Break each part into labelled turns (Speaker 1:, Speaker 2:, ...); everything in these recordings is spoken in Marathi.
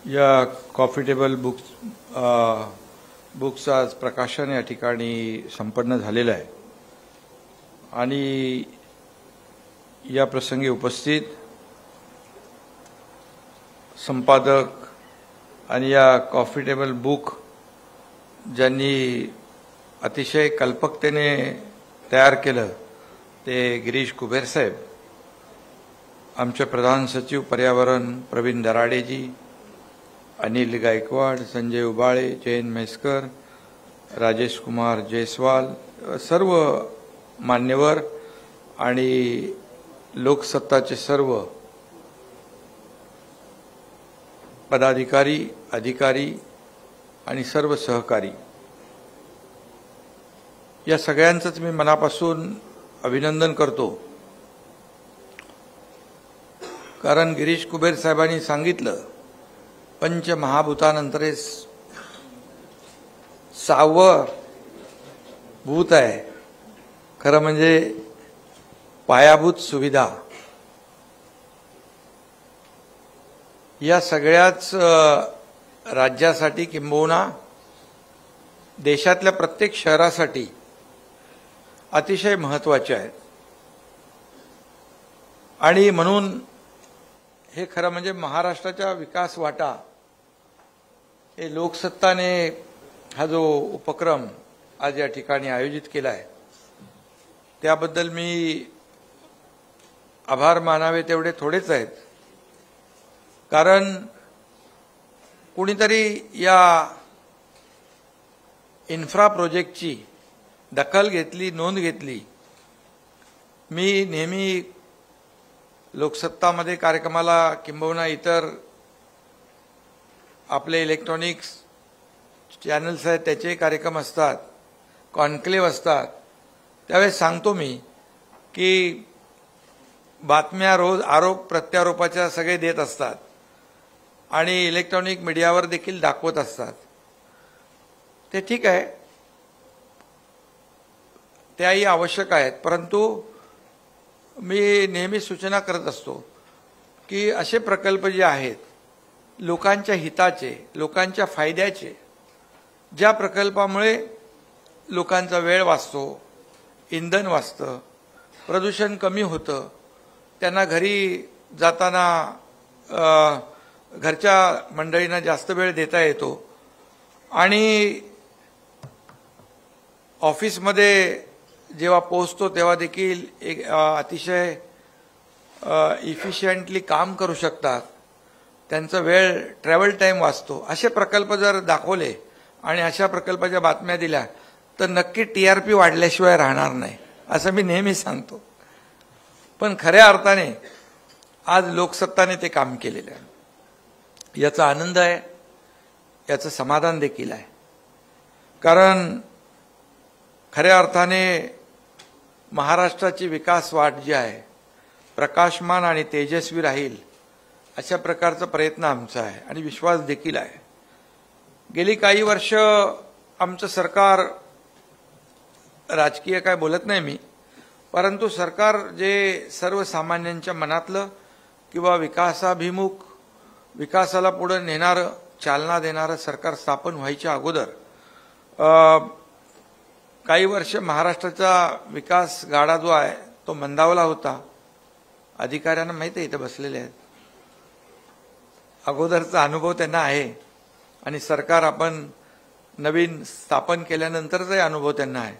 Speaker 1: या कॉफी टेबल बुक्स आज प्रकाशन या ठिकाणी संपन्न झालेलं आहे आणि या प्रसंगी उपस्थित संपादक आणि या कॉफी टेबल बुक ज्यांनी अतिशय कल्पकतेने तयार केलं ते गिरीश कुबेर साहेब, आमचे प्रधान सचिव पर्यावरण प्रवीण दराडेजी, अनिल गायकवाड, संजय उबाळे, जयंत म्हैसकर, राजेश कुमार जयस्वाल, सर्व मान्यवर आणि लोकसत्ताचे सर्व पदाधिकारी, अधिकारी आणि सर्व सहकारी, या सगळ्यांचंच मी मनापासून अभिनंदन करतो. कारण गिरीश कुबेर साहेबांनी सांगितलं, पंचमहाभूतानंतर सहावं भूत आहे खरं म्हणजे पायाभूत सुविधा. या सगळ्याच राज्यासाठी किंबहुना देशातल्या प्रत्येक शहरासाठी अतिशय महत्त्वाचे आहेत आणि म्हणून हे खरं म्हणजे महाराष्ट्राच्या विकास वाटा हे लोकसत्ताने हा जो उपक्रम आज या ठिकाणी आयोजित केला आहे त्याबद्दल मी आभार मानावे तेवढे थोडेच आहेत. कारण कुणीतरी या इन्फ्रा प्रोजेक्टची दखल घेतली, नोंद घेतली. मी नेहमी लोकसत्तामध्ये कार्यक्रमाला किंबहुना इतर आपले इलेक्ट्रॉनिक्स चॅनल्स आहेत त्याचे कार्यक्रम असतात, कॉन्क्लेव्ह असतात, त्यावेळेस सांगतो मी की बातम्या रोज आरोप प्रत्यारोपाच्या सगळे देत असतात आणि इलेक्ट्रॉनिक मीडियावर देखील दाखवत असतात. ते ठीक आहे, त्याही आवश्यक आहेत, परंतु मी नेहमी सूचना करत असतो की असे प्रकल्प जे आहेत लोकांच्या हिताचे, लोकांच्या फायद्याचे, ज्या प्रकल्पामुळे लोकांचा वेळ वाचतो, इंधन वाचतं, प्रदूषण कमी होतं, त्यांना घरी जाताना घरच्या मंडळींना जास्त वेळ देता येतो आणि ऑफिसमध्ये जेव्हा पोहोचतो तेव्हा देखील एक अतिशय इफिशियंटली काम करू शकतात, त्यांचा वेळ ट्रॅव्हल टाईम वाचतो. असे प्रकल्प जर दाखवले आणि अशा प्रकल्पाच्या बातम्या दिल्या तर नक्की TRP वाढल्याशिवाय राहणार नाही असं मी नेहमी सांगतो. पण खऱ्या अर्थाने आज लोकसत्ताने ते काम केलेलं आहे. याचा आनंद आहे, याचं समाधान देखील आहे. कारण खऱ्या अर्थाने महाराष्ट्राची विकास वाट जी आहे प्रकाशमान आणि तेजस्वी राहील अशा प्रकारचा प्रयत्न आमचा आहे आणि विश्वास देखील आहे. गेली काही वर्ष आमचं सरकार, राजकीय काय बोलत नाही मी, परंतु सरकार जे सर्वसामान्यांच्या मनातलं किंवा विकासाभिमुख, विकासाला पुढे नेणारं, चालना देणारं सरकार स्थापन व्हायच्या अगोदर काही वर्ष महाराष्ट्राचा विकास गाडा जो आहे तो मंदावला होता. अधिकाऱ्यांना माहिती आहे, इथे बसलेले आहेत, अगोदरचा अनुभव त्यांना आहे आणि सरकार आपण नवीन स्थापन केल्यानंतरचाही अनुभव त्यांना आहे.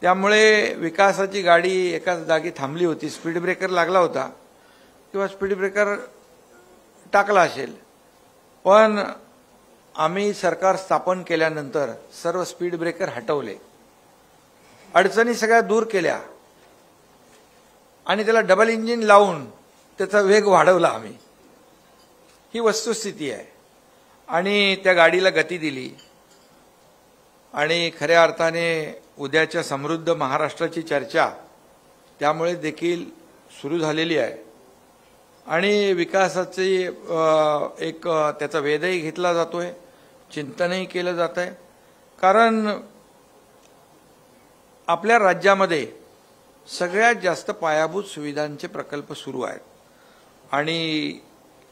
Speaker 1: त्यामुळे विकासाची गाडी एकाच जागी थांबली होती. स्पीड ब्रेकर लागला होता किंवा स्पीड ब्रेकर टाकला असेल, पण आम्ही सरकार स्थापन केल्यानंतर सर्व स्पीड ब्रेकर हटवले, अडचणी सगळ्या दूर केल्या आणि त्याला डबल इंजिन लावून त्याचा वेग वाढवला आम्ही. ही वस्तुस्थिती आहे आणि त्या गाडीला गती दिली आणि खऱ्या अर्थाने उद्याच्या समृद्ध महाराष्ट्राची चर्चा त्यामुळे देखील सुरू झालेली आहे आणि विकासाची एक त्याचा वेधही घेतला जातोय, चिंतनही केलं जात आहे. कारण आपल्या राज्यामध्ये सगळ्यात जास्त पायाभूत सुविधांचे प्रकल्प सुरू आहेत आणि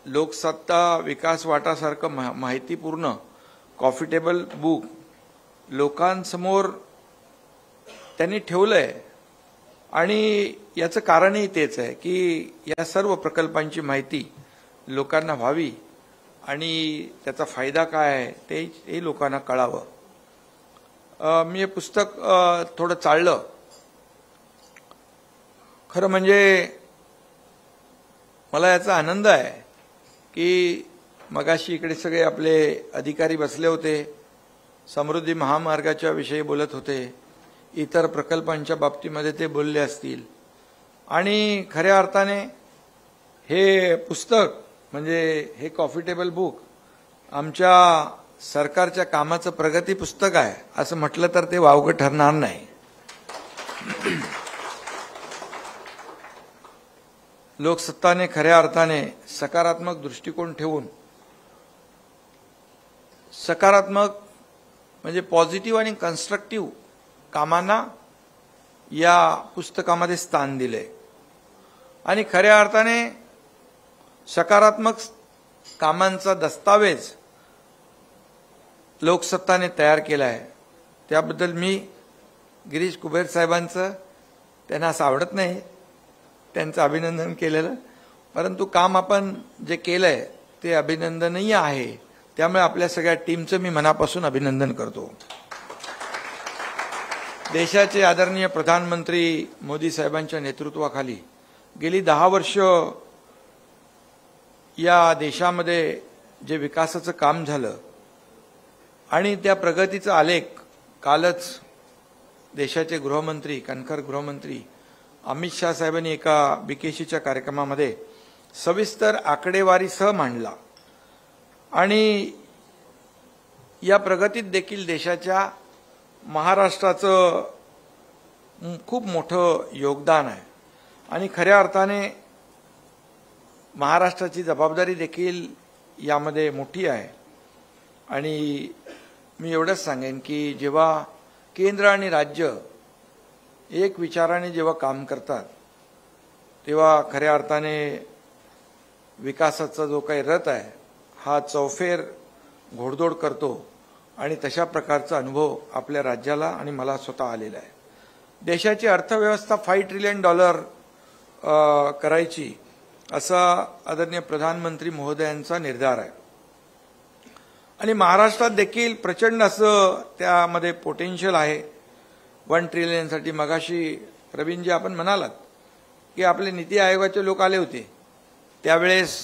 Speaker 1: लोकसत्ता विकास वाटासारखं माहितीपूर्ण कॉफी टेबल बुक लोकांसमोर त्यांनी ठेवलंय आणि याचं कारणही तेच आहे की या सर्व प्रकल्पांची माहिती लोकांना व्हावी आणि त्याचा फायदा काय आहे ते लोकांना कळावं. मी हे पुस्तक थोडं चाळलं. खरं म्हणजे मला याचा आनंद आहे की मगाशी इकडे सगळे आपले अधिकारी बसले होते, समृद्धी महामार्गाच्या विषयी बोलत होते, इतर प्रकल्पांच्या बाबतीमध्ये ते बोलले असतील आणि खऱ्या अर्थाने हे पुस्तक म्हणजे हे कॉफी टेबल बुक आमच्या सरकारच्या कामाचं प्रगती पुस्तक आहे असं म्हटलं तर ते वावगं ठरणार नाही. लोकसत्ताने खऱ्या अर्थाने सकारात्मक दृष्टिकोन ठेवून सकारात्मक म्हणजे पॉझिटिव्ह आणि कन्स्ट्रक्टिव्ह कामांना या पुस्तकामध्ये स्थान दिले आणि खऱ्या अर्थाने सकारात्मक कामांचा दस्तावेज लोकसत्ताने तयार केला आहे. त्याबद्दल मी गिरीश कुबेर साहेबांचं, त्यांना असं आवडत नाही त्यांचं अभिनंदन केलेलं, परंतु काम आपण जे केलंय ते अभिनंदनीय आहे. त्यामुळे आपल्या सगळ्या टीमचं मी मनापासून अभिनंदन करतो. देशाचे आदरणीय प्रधानमंत्री मोदी साहेबांच्या नेतृत्वाखाली गेली 10 वर्ष या देशामध्ये जे विकासाचं काम झालं आणि त्या प्रगतीचा आलेख कालच देशाचे गृहमंत्री, कणखर गृहमंत्री अमित शाह साहेबांनी एका बीकेसीच्या कार्यक्रमामध्ये सविस्तर आकडेवारीसह मांडला आणि या प्रगतीत देखील देशाच्या महाराष्ट्राचं खूप मोठं योगदान आहे आणि खऱ्या अर्थाने महाराष्ट्राची जबाबदारी देखील यामध्ये मोठी आहे. आणि मी एवढंच सांगेन की जेव्हा केंद्र आणि राज्य एक विचाराने जेव्हा काम करतात तेव्हा खऱ्या अर्थाने विकासाचा जो काही रथ आहे हा चौफेर घोडदौड करतो आणि तशा प्रकारचा अनुभव आपल्या राज्याला आणि मला स्वतः आलेला आहे. देशाची अर्थव्यवस्था $5 ट्रिलियन करायची असा आदरणीय प्रधानमंत्री महोदयांचा निर्धार आहे आणि महाराष्ट्रात देखील प्रचंड असं त्यामध्ये पोटेन्शियल आहे 1 ट्रिलियनसाठी. मगाशी प्रवीणजी आपण म्हणालात की आपले नीती आयोगाचे लोक आले होते, त्यावेळेस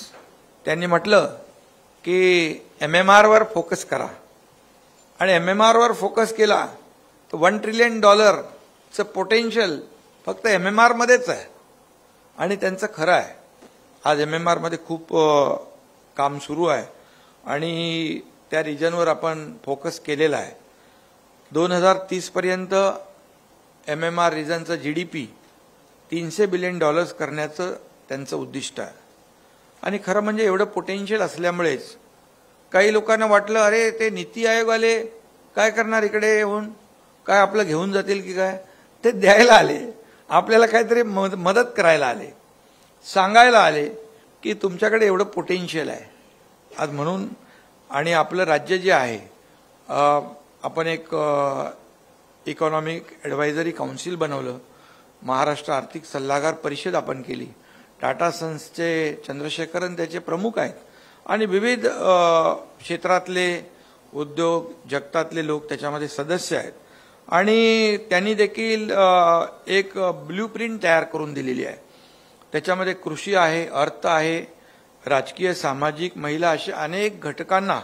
Speaker 1: त्यांनी म्हटलं की MMR वर फोकस करा आणि MMR वर फोकस केला तर $1 ट्रिलियन चं पोटेन्शियल फक्त MMR मध्येच आहे आणि त्यांचं खरं आहे. आज MMR मध्ये खूप काम सुरू आहे आणि त्या रिजनवर आपण फोकस केलेला आहे. 2030 पर्यंत MMR रिजनचं GDP $300 बिलियन करण्याचं त्यांचं उद्दिष्ट आहे आणि खरं म्हणजे एवढं पोटेन्शियल असल्यामुळेच काही लोकांना वाटलं अरे ते नीती आयोगवाले काय करणार इकडे येऊन, काय आपलं घेऊन जातील की काय. ते द्यायला आले, आपल्याला काहीतरी मदत करायला आले, सांगायला आले की तुमच्याकडे एवढं पोटेन्शियल आहे आज म्हणून. आणि आपलं राज्य जे आहे आपण एक इकॉनॉमिक ॲडवायझरी काउन्सिल बनवलं, महाराष्ट्र आर्थिक सल्लागार परिषद आपण केली, टाटा सन्सचे चंद्रशेखरन त्याचे प्रमुख आहेत आणि विविध क्षेत्रातले उद्योग जगतातले लोक त्याच्यामध्ये सदस्य आहेत आणि त्यांनी देखील एक ब्ल्यूप्रिंट तयार करून दिलेली आहे. त्याच्यामध्ये कृषी आहे, अर्थ आहे, राजकीय, सामाजिक, महिला अशा अनेक घटकांना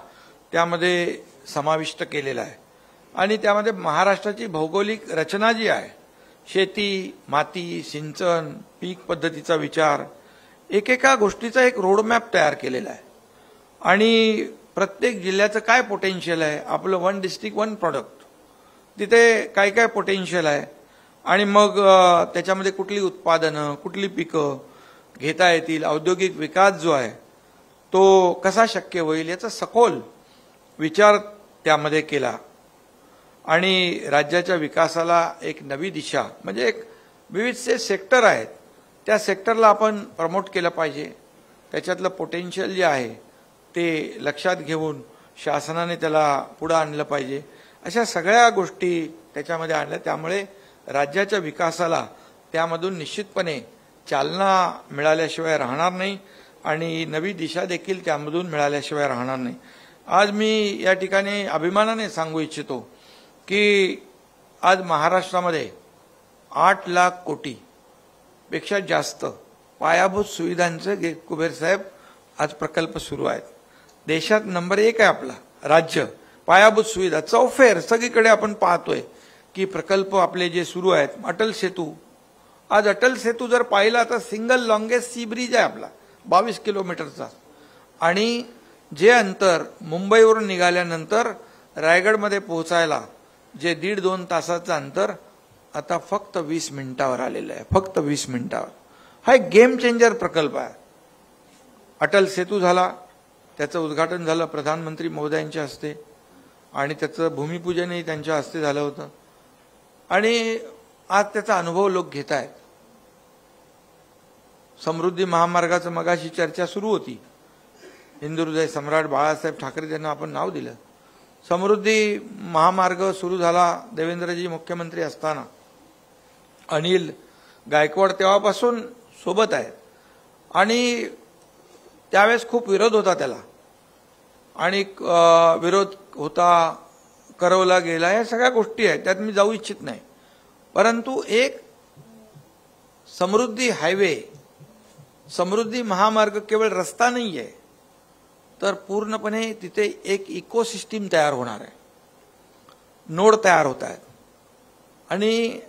Speaker 1: त्यामध्ये समाविष्ट केलेला आहे आणि त्यामध्ये महाराष्ट्राची भौगोलिक रचना जी आहे, शेती, माती, सिंचन, पीक पद्धतीचा विचार, एकेका गोष्टीचा एक रोडमॅप तयार केलेला आहे आणि प्रत्येक जिल्ह्याचं काय पोटेन्शियल आहे, आपलं 1 डिस्ट्रिक्ट 1 प्रॉडक्ट, तिथे काय काय पोटेन्शियल आहे आणि मग त्याच्यामध्ये कुठली उत्पादनं, कुठली पिकं घेता येतील, औद्योगिक विकास जो आहे तो कसा शक्य होईल याचा सखोल विचार त्यामध्ये केला आणि राज्याच्या विकासाला एक नवी दिशा म्हणजे एक विविध सेक्टर आहेत त्या सेक्टरला आपण प्रमोट केलं पाहिजे. त्याच्यातलं पोटेन्शियल जे आहे ते लक्षात घेऊन शासनाने त्याला पुढे आणलं पाहिजे. अशा सगळ्या गोष्टी त्याच्यामध्ये आणल्या. त्यामुळे राज्याच्या विकासाला त्यामधून निश्चितपणे चालना मिळाल्याशिवाय राहणार नाही आणि नवी दिशा देखील त्यामधून मिळाल्याशिवाय राहणार नाही. आज मी या ठिकाणी अभिमानाने सांगू इच्छितो की आज महाराष्ट्रामध्ये 8 लाख कोटी पेक्षा जास्त पायाभूत सुविधांचे कुबेर साहेब आज प्रकल्प सुरू आहेत. देशात नंबर 1 आहे आपला राज्य पायाभूत सुविधा. चौफेर सगळीकडे आपण पाहतोय की प्रकल्प आपले जे सुरू आहेत. अटल सेतू, आज अटल सेतू जर पाहिला तर सिंगल लॉंगेस्ट सी ब्रिज आहे आपला 22 किलोमीटरचा. आणि जे अंतर मुंबईवरून निघाल्यानंतर रायगडमध्ये पोहोचायला जे 1.5-2 तासाचं अंतर आता फक्त 20 मिनिटावर आलेलं आहे. फक्त 20 मिनिटावर. हा एक गेम चेंजर प्रकल्प आहे. अटल सेतू झाला, त्याचं उद्घाटन झालं प्रधानमंत्री महोदयांच्या हस्ते आणि त्याचं भूमिपूजनही त्यांच्या हस्ते झालं होतं आणि आज त्याचा अनुभव लोक घेत आहेत. समृद्धी महामार्गाचं मगाशी चर्चा सुरू होती. हिंदुहृदय सम्राट बाळासाहेब ठाकरे यांना आपण नाव दिलं. समृद्धी महामार्ग सुरू झाला देवेंद्रजी मुख्यमंत्री असताना. अनिल गायकवाड तेव्हापासून सोबत आहेत आणि त्यावेळेस खूप विरोध होता त्याला आणि विरोध होता, करवला गेला, या सगळ्या गोष्टी आहेत, त्यात मी जाऊ इच्छित नाही. परंतु एक समृद्धी हायवे, समृद्धी महामार्ग केवळ रस्ता नाही आहे तर पूर्णपणे तिथे एक इकोसिस्टीम तयार होणार आहे. नोड तयार होत आहेत आणि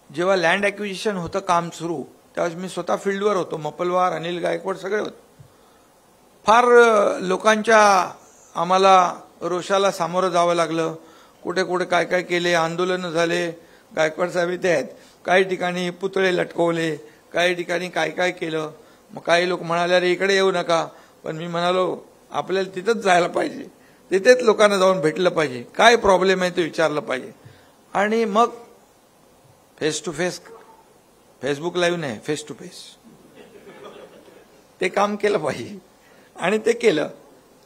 Speaker 1: जेव्हा लँड ॲक्विजिशन होतं काम सुरू त्यावेळेस मी स्वतः फील्डवर होतो. मपलवार, अनिल गायकवाड सगळे होते. फार लोकांच्या आम्हाला रोषाला सामोरं जावं लागलं. कुठे कुठे काय काय केले, आंदोलनं झाले. गायकवाड साहेब इथे आहेत. काही ठिकाणी पुतळे लटकवले, काही ठिकाणी काय काय केलं. मग काही लोक म्हणाले अरे इकडे येऊ नका, पण मी म्हणालो आपल्याला तिथंच जायला पाहिजे, तिथेच लोकांना जाऊन भेटलं पाहिजे, काय प्रॉब्लेम आहे ते विचारलं पाहिजे. आणि मग face to face, Facebook live नाही, फेस टू फेस ते काम केलं पाहिजे आणि ते केलं.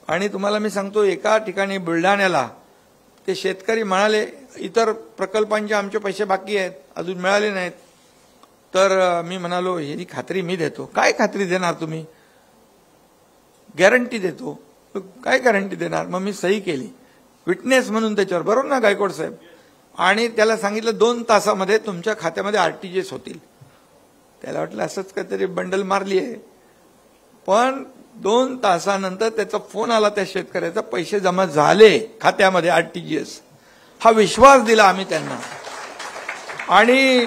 Speaker 1: आणि तुम्हाला मी सांगतो एका ठिकाणी बुलढाण्याला ते शेतकरी म्हणाले इतर प्रकल्पांचे आमचे पैसे बाकी आहेत अजून मिळाले नाहीत. तर मी म्हणालो ही खात्री मी देतो. काय खात्री देणार तुम्ही? गॅरंटी देतो. काय गॅरंटी देणार? मग मी सही केली विटनेस म्हणून त्याच्यावर, बरोबर ना गायकवाड साहेब? आणि त्याला सांगितलं 2 तासामध्ये तुमच्या खात्यामध्ये आरटीजीएस होतील. त्याला वाटलं असंच काहीतरी बंडल मारली आहे, पण 2 तासानंतर त्याचा फोन आला त्या शेतकऱ्याचा, पैसे जमा झाले खात्यामध्ये आरटीजीएस. हा विश्वास दिला आम्ही त्यांना आणि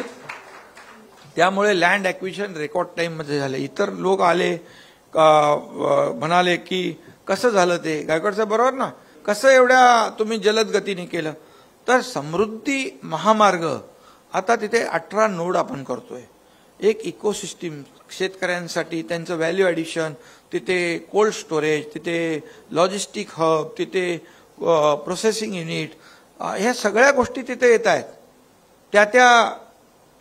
Speaker 1: त्यामुळे लँड ॲक्विजिशन रेकॉर्ड टाइममध्ये झाले. इतर लोक आले म्हणाले की कसं झालं ते? गायकवाड साहेब बरोबर ना, कसं एवढ्या तुम्ही जलद गतीने केलं? तर समृद्धी महामार्ग आता तिथे 18 नोड आपण करतोय. एक इकोसिस्टीम शेतकऱ्यांसाठी, त्यांचं व्हॅल्यू ॲडिशन, तिथे कोल्ड स्टोरेज, तिथे लॉजिस्टिक हब, तिथे प्रोसेसिंग युनिट, ह्या सगळ्या गोष्टी तिथे येत आहेत. त्या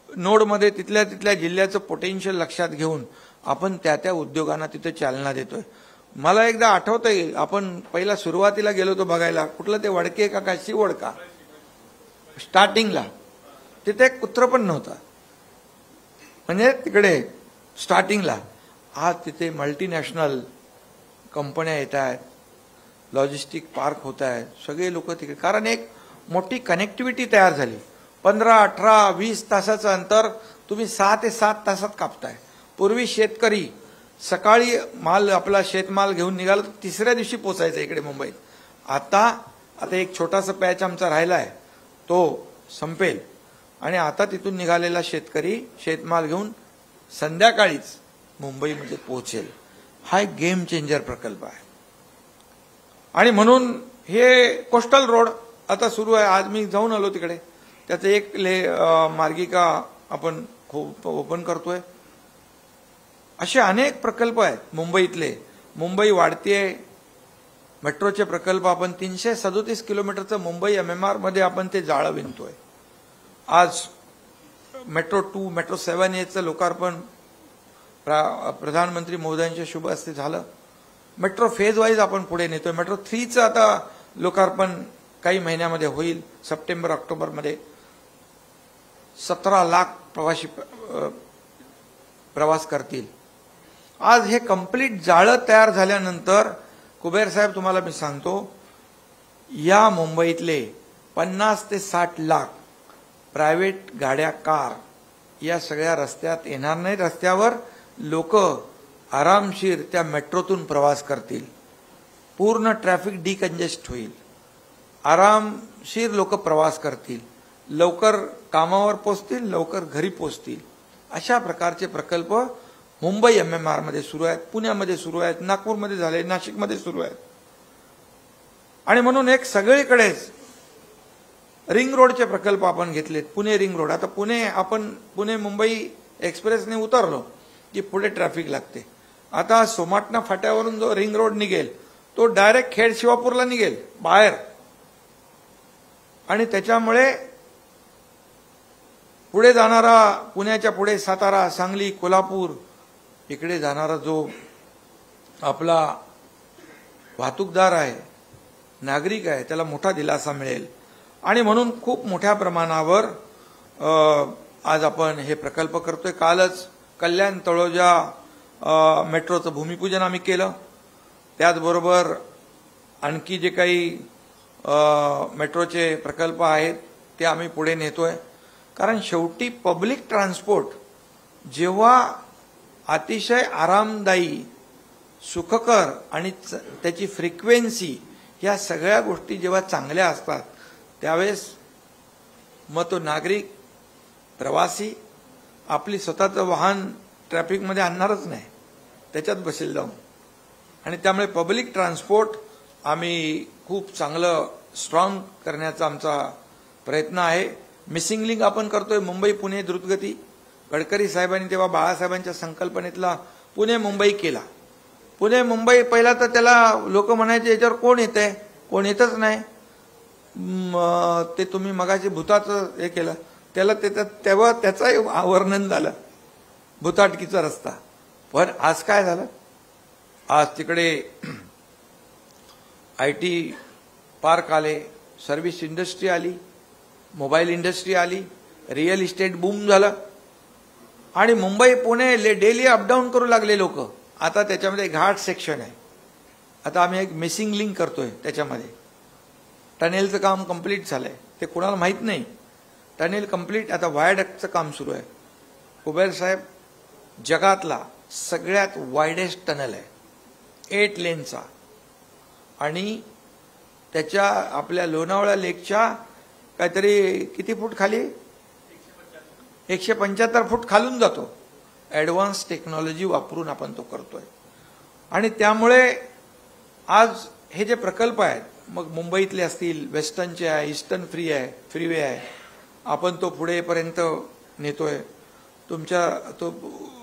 Speaker 1: नोडमध्ये तिथल्या तिथल्या जिल्ह्याचं पोटेन्शियल लक्षात घेऊन आपण त्या उद्योगांना तिथे चालना देतोय. मला एकदा आठवतंय आपण पहिला सुरुवातीला गेलो होतो बघायला, कुठलं ते वडके का काय शिवडका, स्टार्टिंगला तिथे एक कुत्र पण नव्हता. म्हणजे तिकडे स्टार्टिंगला. आज तिथे मल्टीनॅशनल कंपन्या येत आहेत, लॉजिस्टिक पार्क होत आहेत, सगळे लोक तिकडे. कारण एक मोठी कनेक्टिव्हिटी तयार झाली. 15, 18, 20 तासाचं अंतर तुम्ही 6 ते 7 तासात कापताय. पूर्वी शेतकरी सकाळी माल आपला शेतमाल घेऊन निघाला तर 3ऱ्या दिवशी पोचायचा इकडे मुंबईत. आता एक छोटासा पॅच आमचा राहिला आहे, तो संपेल आणि आता तिथून निघालेला शेतकरी शेतमाल घेऊन संध्याकाळीच मुंबईमध्ये पोहोचेल. हा एक गेम चेंजर प्रकल्प आहे. आणि म्हणून हे कोस्टल रोड आता सुरू आहे. आज मी जाऊन आलो तिकडे. त्याचं एक मार्गिका आपण ओपन करतोय. असे अनेक प्रकल्प आहेत मुंबईतले. मुंबई वाढतीये. मेट्रोचे प्रकल्प आपण 337 किलोमीटरचं मुंबई MMR मध्ये आपण ते जाळं विणतोय. आज मेट्रो 2, मेट्रो 7 याचं लोकार्पण प्रधानमंत्री मोदयांच्या शुभ हस्ते झालं. मेट्रो फेज वाईज आपण पुढे नेतोय. मेट्रो 3चं आता लोकार्पण काही महिन्यामध्ये होईल. सप्टेंबर ऑक्टोबरमध्ये 17 लाख प्रवासी प्रवास करतील. आज हे कंप्लीट जाळं तयार झाल्यानंतर कुबेर साहेब तुम्हाला मी सांगतो, या मुंबईतले 50 ते 60 लाख प्रायव्हेट गाड्या, कार या सगळ्या रस्त्यात येणार नाही. रस्त्यावर लोक आरामशीर त्या मेट्रोतून प्रवास करतील. पूर्ण ट्रॅफिक डिकंजेस्ट होईल. आरामशीर लोक प्रवास करतील. लवकर कामावर पोहोचतील, लवकर घरी पोहोचतील. अशा प्रकारचे प्रकल्प मुंबई MMR मध्ये सुरू आहेत, पुण्यामध्ये सुरू आहेत, नागपूरमध्ये झाले, नाशिकमध्ये सुरू आहेत. आणि म्हणून एक सगळीकडेच रिंग रोडचे प्रकल्प आपण घेतलेत. Pune ring road. आता पुणे मुंबई एक्सप्रेसने उतरलो की पुढे ट्रॅफिक लागते. आता सोमाटणा फाट्यावरून जो रिंग रोड निघेल तो डायरेक्ट खेड शिवापूरला निघेल बाहेर. आणि त्याच्यामुळे पुढे जाणारा, पुण्याच्या पुढे सातारा, सांगली, कोल्हापूर इकडे जाणारा जो आपला वाहतूकदार आहे, नागरिक आहे, त्याला मोठा दिलासा मिळेल. आणि म्हणून खूप मोठ्या प्रमाणावर आज आपण हे प्रकल्प करतोय. कालच कल्याण तळोजा मेट्रोचं भूमिपूजन आम्ही केलं. त्याचबरोबर आणखी जे काही मेट्रोचे प्रकल्प आहेत ते आम्ही पुढे नेतोय. कारण शेवटी पब्लिक ट्रान्सपोर्ट जेव्हा अतिशय आरामदायी, सुखकर आणि त्याची फ्रिक्वेन्सी या सगळ्या गोष्टी जेव्हा चांगल्या असतात त्यावेळेस मग तो नागरिक, प्रवासी आपली स्वतःचं वाहन ट्रॅफिकमध्ये आणणारच नाही, त्याच्यात बसेल जाऊन. आणि त्यामुळे पब्लिक ट्रान्सपोर्ट आम्ही खूप चांगलं स्ट्रॉंग करण्याचा आमचा प्रयत्न आहे. मिसिंग लिंक आपण करतोय. मुंबई पुणे द्रुतगती. गडकरी साहेबांनी तेव्हा बाळासाहेबांच्या संकल्पनेतला पुणे मुंबई केला. पुणे मुंबई पहिला तर त्याला लोक म्हणायचे याच्यावर कोण येतंय, कोण येतच नाही. ते तुम्ही मगाशी भूताचं हे केलं त्याला, तेव्हा त्याचंही वर्णन झालं, भूताटकीचा रस्ता. पण आज काय झालं, आज तिकडे IT पार्क आले, सर्व्हिस इंडस्ट्री आली, मोबाईल इंडस्ट्री आली, रिअल इस्टेट बूम झालं. आणि मुंबई पुणे डेली अपडाऊन करू लागले लोक. आता त्याच्यामध्ये घाट सेक्शन आहे. आता आम्ही एक मिसिंग लिंक करतोय. त्याच्यामध्ये टनेलचं काम कंप्लीट झालंय. ते कोणाला माहीत नाही. Tunnel complete. आता वायडक्टचं काम सुरू आहे. कुबेर साहेब, जगातला सगळ्यात वायडेस्ट टनल आहे, 8 लेनचा. आणि त्याच्या आपल्या लोणावळा लेकच्या काहीतरी किती फूट खाली, 175 फूट खालून जातो. ॲडव्हान्स टेक्नॉलॉजी वापरून आपण तो करतोय. आणि त्यामुळे आज हे जे प्रकल्प आहेत, मग मुंबईतले असतील, वेस्टर्नचे आहे, ईस्टर्न फ्रीवे आहे, आपण तो पुढेपर्यंत नेतोय. तुमच्या तो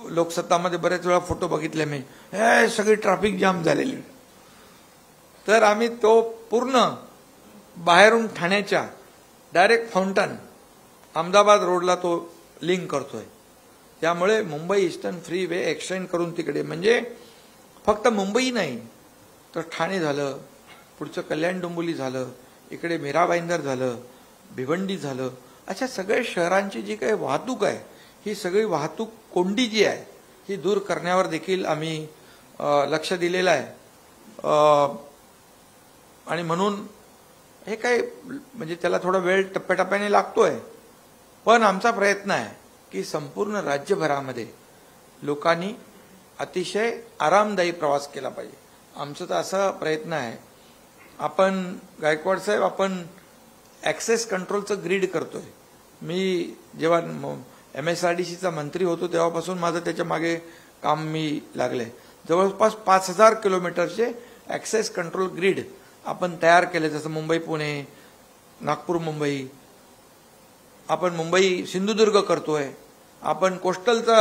Speaker 1: लोकसत्तामध्ये बरेच वेळा फोटो बघितले मी, हे सगळी ट्रॅफिक जाम झालेली. तर आम्ही तो पूर्ण बाहेरून ठाण्याच्या डायरेक्ट फाउंटन अहमदाबाद रोडला तो लिंक करतोय. त्यामुळे मुंबई ईस्टर्न फ्रीवे एक्सटेंड करून तिकडे, म्हणजे फक्त मुंबई नाही तर ठाणे झालं, पुढचं कल्याण डोंबिवली झालं, इकडे मीरा भाईंदर झालं, भिवंडी झालं, अशा सगळ्या शहरांची जी काही वाहतूक आहे, ही सगळी वाहतूक कोंडी जी आहे ही दूर करण्यावर देखील आम्ही लक्ष दिलेलं आहे. आणि म्हणून हे काय म्हणजे त्याला थोडा वेळ टप्प्याटप्प्याने लागतोय. पण आमचा प्रयत्न आहे की संपूर्ण राज्यभरामध्ये लोकांनी अतिशय आरामदायी प्रवास केला पाहिजे. आमचा तर असा प्रयत्न आहे. आपण गायकवाड साहेब, आपण ॲक्सेस कंट्रोलचं ग्रीड करतोय. मी जेव्हा MSRDCचा मंत्री होतो तेव्हापासून माझं त्याच्या मागे काम मी लागले. जवळपास 5000 किलोमीटरचे ॲक्सेस कंट्रोल ग्रीड आपण तयार केले. जसं मुंबई पुणे, नागपूर मुंबई, आपण मुंबई सिंधुदुर्ग करतोय, आपण कोस्टलचा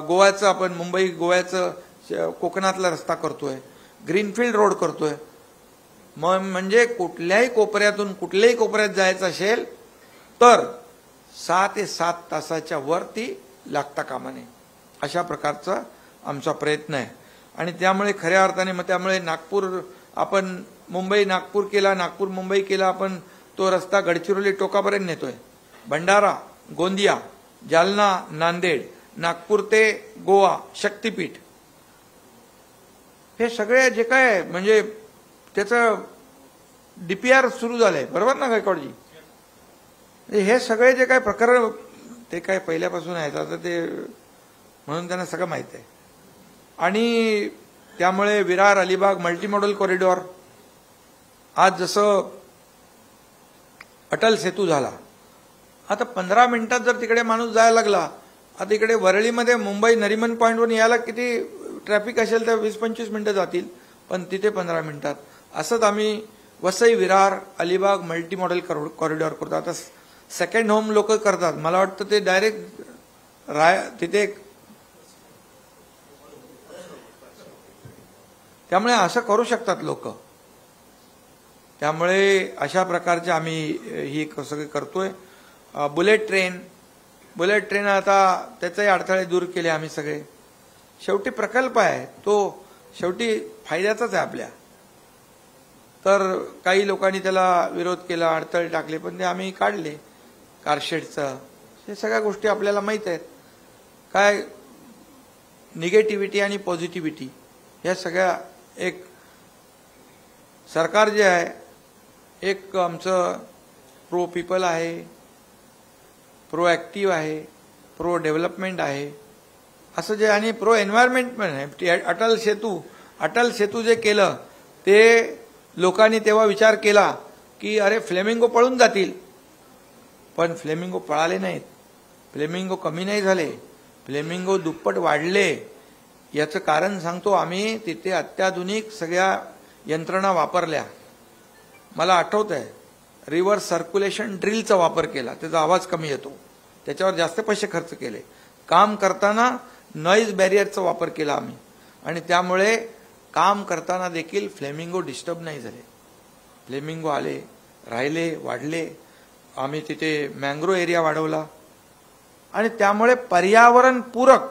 Speaker 1: गोव्याचं, आपण मुंबई गोव्याचं कोकणातला रस्ता करतोय, ग्रीनफील्ड रोड करतोय. म्हणजे कुठल्याही कोपऱ्यातून कुठल्याही कोपऱ्यात जायचं असेल तर 6 ते 7 तासाच्या वरती लागता कामा नये. अशा प्रकारचा आमचा प्रयत्न आहे. आणि त्यामुळे खऱ्या अर्थाने मग त्यामुळे नागपूर आपण मुंबई नागपूर केला, नागपूर मुंबई केला, आपण तो रस्ता गडचिरोली टोकापर्यंत नेतोय. भंडारा, गोंदिया, जालना, नांदेड, नागपूर ते गोवा शक्तीपीठ, हे सगळे जे काय म्हणजे त्याचं डीपीआर सुरू झालंय, बरोबर ना गायकवाडजी? हे सगळे जे काय प्रकरण ते काय पहिल्यापासून आहेत, आता ते म्हणून त्यांना सगळं माहित आहे. आणि त्यामुळे विरार अलिबाग मल्टीमॉडल कॉरिडॉर, आज जसं अटल सेतू झाला, आता 15 मिनिटात जर तिकडे माणूस जायला लागला, आता इकडे वरळीमध्ये मुंबई नरिमन पॉईंटवरून यायला किती ट्रॅफिक असेल तर 20-25 मिनिटं जातील, पण तिथे 15 मिनिटात. असंच आम्ही Vasai Virar Alibag multi model corridor करतो. आता सेकंड होम लोक करतात, मला वाटतं ते डायरेक्ट तिथे, त्यामुळे असं करू शकतात लोक. त्यामुळे अशा प्रकारचे आम्ही ही सगळे करतोय. बुलेट ट्रेन आता त्याचे अडथळे दूर केले आम्ही सगळे. शेवटी प्रकल्प आहे तो, शेवटी फायद्याचाच आहे आपल्या. तर काही लोकांनी त्याला विरोध केला, अडथळे टाकले, पण ते आम्ही काढले. कारशेडचं हे सगळ्या गोष्टी आपल्याला माहित आहेत. काय निगेटिव्हिटी आणि पॉझिटिव्हिटी या सगळ्या, एक सरकार जे आहे, एक आमचं प्रो पीपल आहे, प्रो ॲक्टिव्ह आहे, प्रो डेव्हलपमेंट आहे असं जे, आणि प्रो एन्व्हायरमेंट पण आहे. अटल सेतू जे केलं ते लोकांनी तेव्हा विचार केला की अरे फ्लेमिंगो पळून जातील, पण फ्लेमिंगो पळाले नाहीत, फ्लेमिंगो कमी नाही झाले, फ्लेमिंगो दुप्पट वाढले. याचं कारण सांगतो, आम्ही तिथे अत्याधुनिक सगळ्या यंत्रणा वापरल्या. मला आठवत आहे, रिव्हर्स सर्क्युलेशन ड्रिलचा वापर केला, त्याचा आवाज कमी येतो, त्याच्यावर जास्त पैसे खर्च केले. काम करताना नॉईज बॅरियरचा वापर केला आम्ही, आणि त्यामुळे काम करताना देखील फ्लेमिंगो डिस्टर्ब नाही झाले. फ्लेमिंगो आले, राहिले, वाढले. आम्ही तिथे मँग्रो एरिया वाढवला, आणि त्यामुळे पर्यावरणपूरक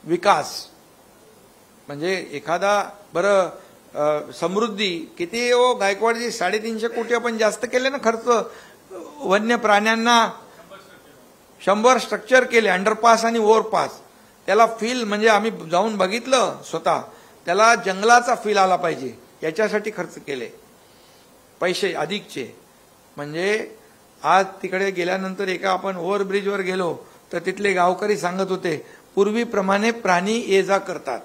Speaker 1: विकास म्हणजे एखादा, बरं समृद्धी किती हो गायकवाडजी, 350 कोटी आपण जास्त केले ना खर्च. वन्य प्राण्यांना 100 स्ट्रक्चर केले, अंडरपास आणि ओव्हरपास. त्याला फील म्हणजे आम्ही जाऊन बघितलं स्वतः, त्याला जंगलाचा फील आला पाहिजे याच्यासाठी खर्च केले पैसे अधिकचे. म्हणजे आज तिकडे गेल्यानंतर एका आपण ओव्हरब्रिजवर गेलो तर तिथले गावकरी सांगत होते, पूर्वीप्रमाणे प्राणी ये जा करतात.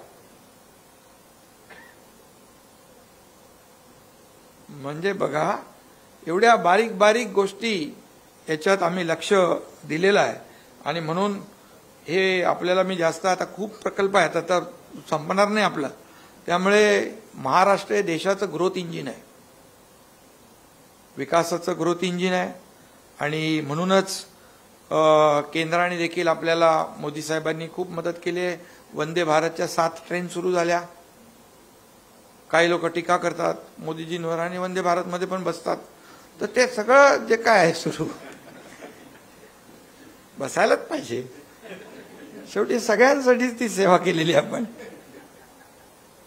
Speaker 1: म्हणजे बघा, एवढ्या बारीक बारीक गोष्टी याच्यात आम्ही लक्ष दिलेलं आहे. आणि म्हणून हे आपल्याला, मी जास्त आता खूप प्रकल्प आहेत, आता संपणार नाही आपलं. त्यामुळे महाराष्ट्र हे देशाचं ग्रोथ इंजिन आहे, विकासाचं ग्रोथ इंजिन आहे. आणि म्हणूनच केंद्राने देखील आपल्याला, मोदी साहेबांनी खूप मदत केली आहे. वंदे भारतच्या 7 ट्रेन सुरू झाल्या. काही लोक टीका करतात मोदीजींवर आणि वंदे भारतमध्ये पण बसतात, तर ते सगळं जे काय आहे सुरू, बसायलाच पाहिजे. शेवटी सगळ्यांसाठीच ती सेवा केलेली आपण.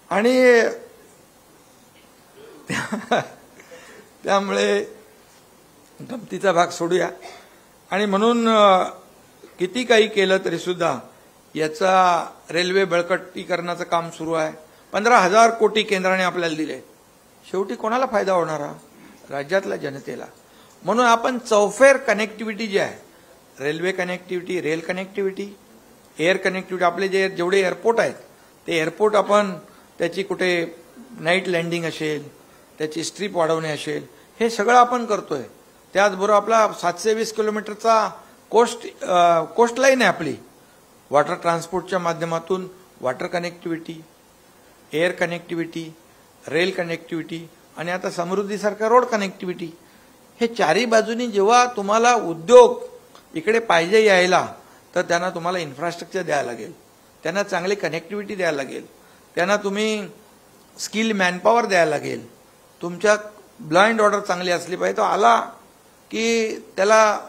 Speaker 1: आणि त्यामुळे गमतीचा भाग सोडूया. आणि म्हणून किती काही केलं तरी सुद्धा याचा रेल्वे बळकटीकरणाचं काम सुरू आहे. 15,000 कोटी केंद्राने आपल्याला दिले. शेवटी कोणाला फायदा होणारा? राज्यातल्या जनतेला. म्हणून आपण चौफेर कनेक्टिव्हिटी जी आहे, railway connectivity, rail connectivity, air connectivity, आपले जेवढे एअरपोर्ट आहेत ते एअरपोर्ट आपण त्याची कुठे नाईट लँडिंग असेल, त्याची स्ट्रीप वाढवणे असेल, हे सगळं आपण करतोय. त्याचबरोबर आपला 720 किलोमीटरचा कोस्ट लाईन आहे आपली. वॉटर ट्रान्सपोर्टच्या माध्यमातून water connectivity, air connectivity, rail connectivity, आणि आता समृद्धीसारखा रोड कनेक्टिव्हिटी. हे चारी बाजूनी जेव्हा तुम्हाला उद्योग इकडे पाहिजे यायला, तर त्यांना तुम्हाला इन्फ्रास्ट्रक्चर द्यायला लागेल, त्यांना चांगली कनेक्टिव्हिटी द्यायला लागेल, त्यांना तुम्ही स्किल मॅनपॉवर द्यायला लागेल. तुमच्या ब्लाइंड ऑर्डर चांगली असली पाहिजे. तो आला की त्याला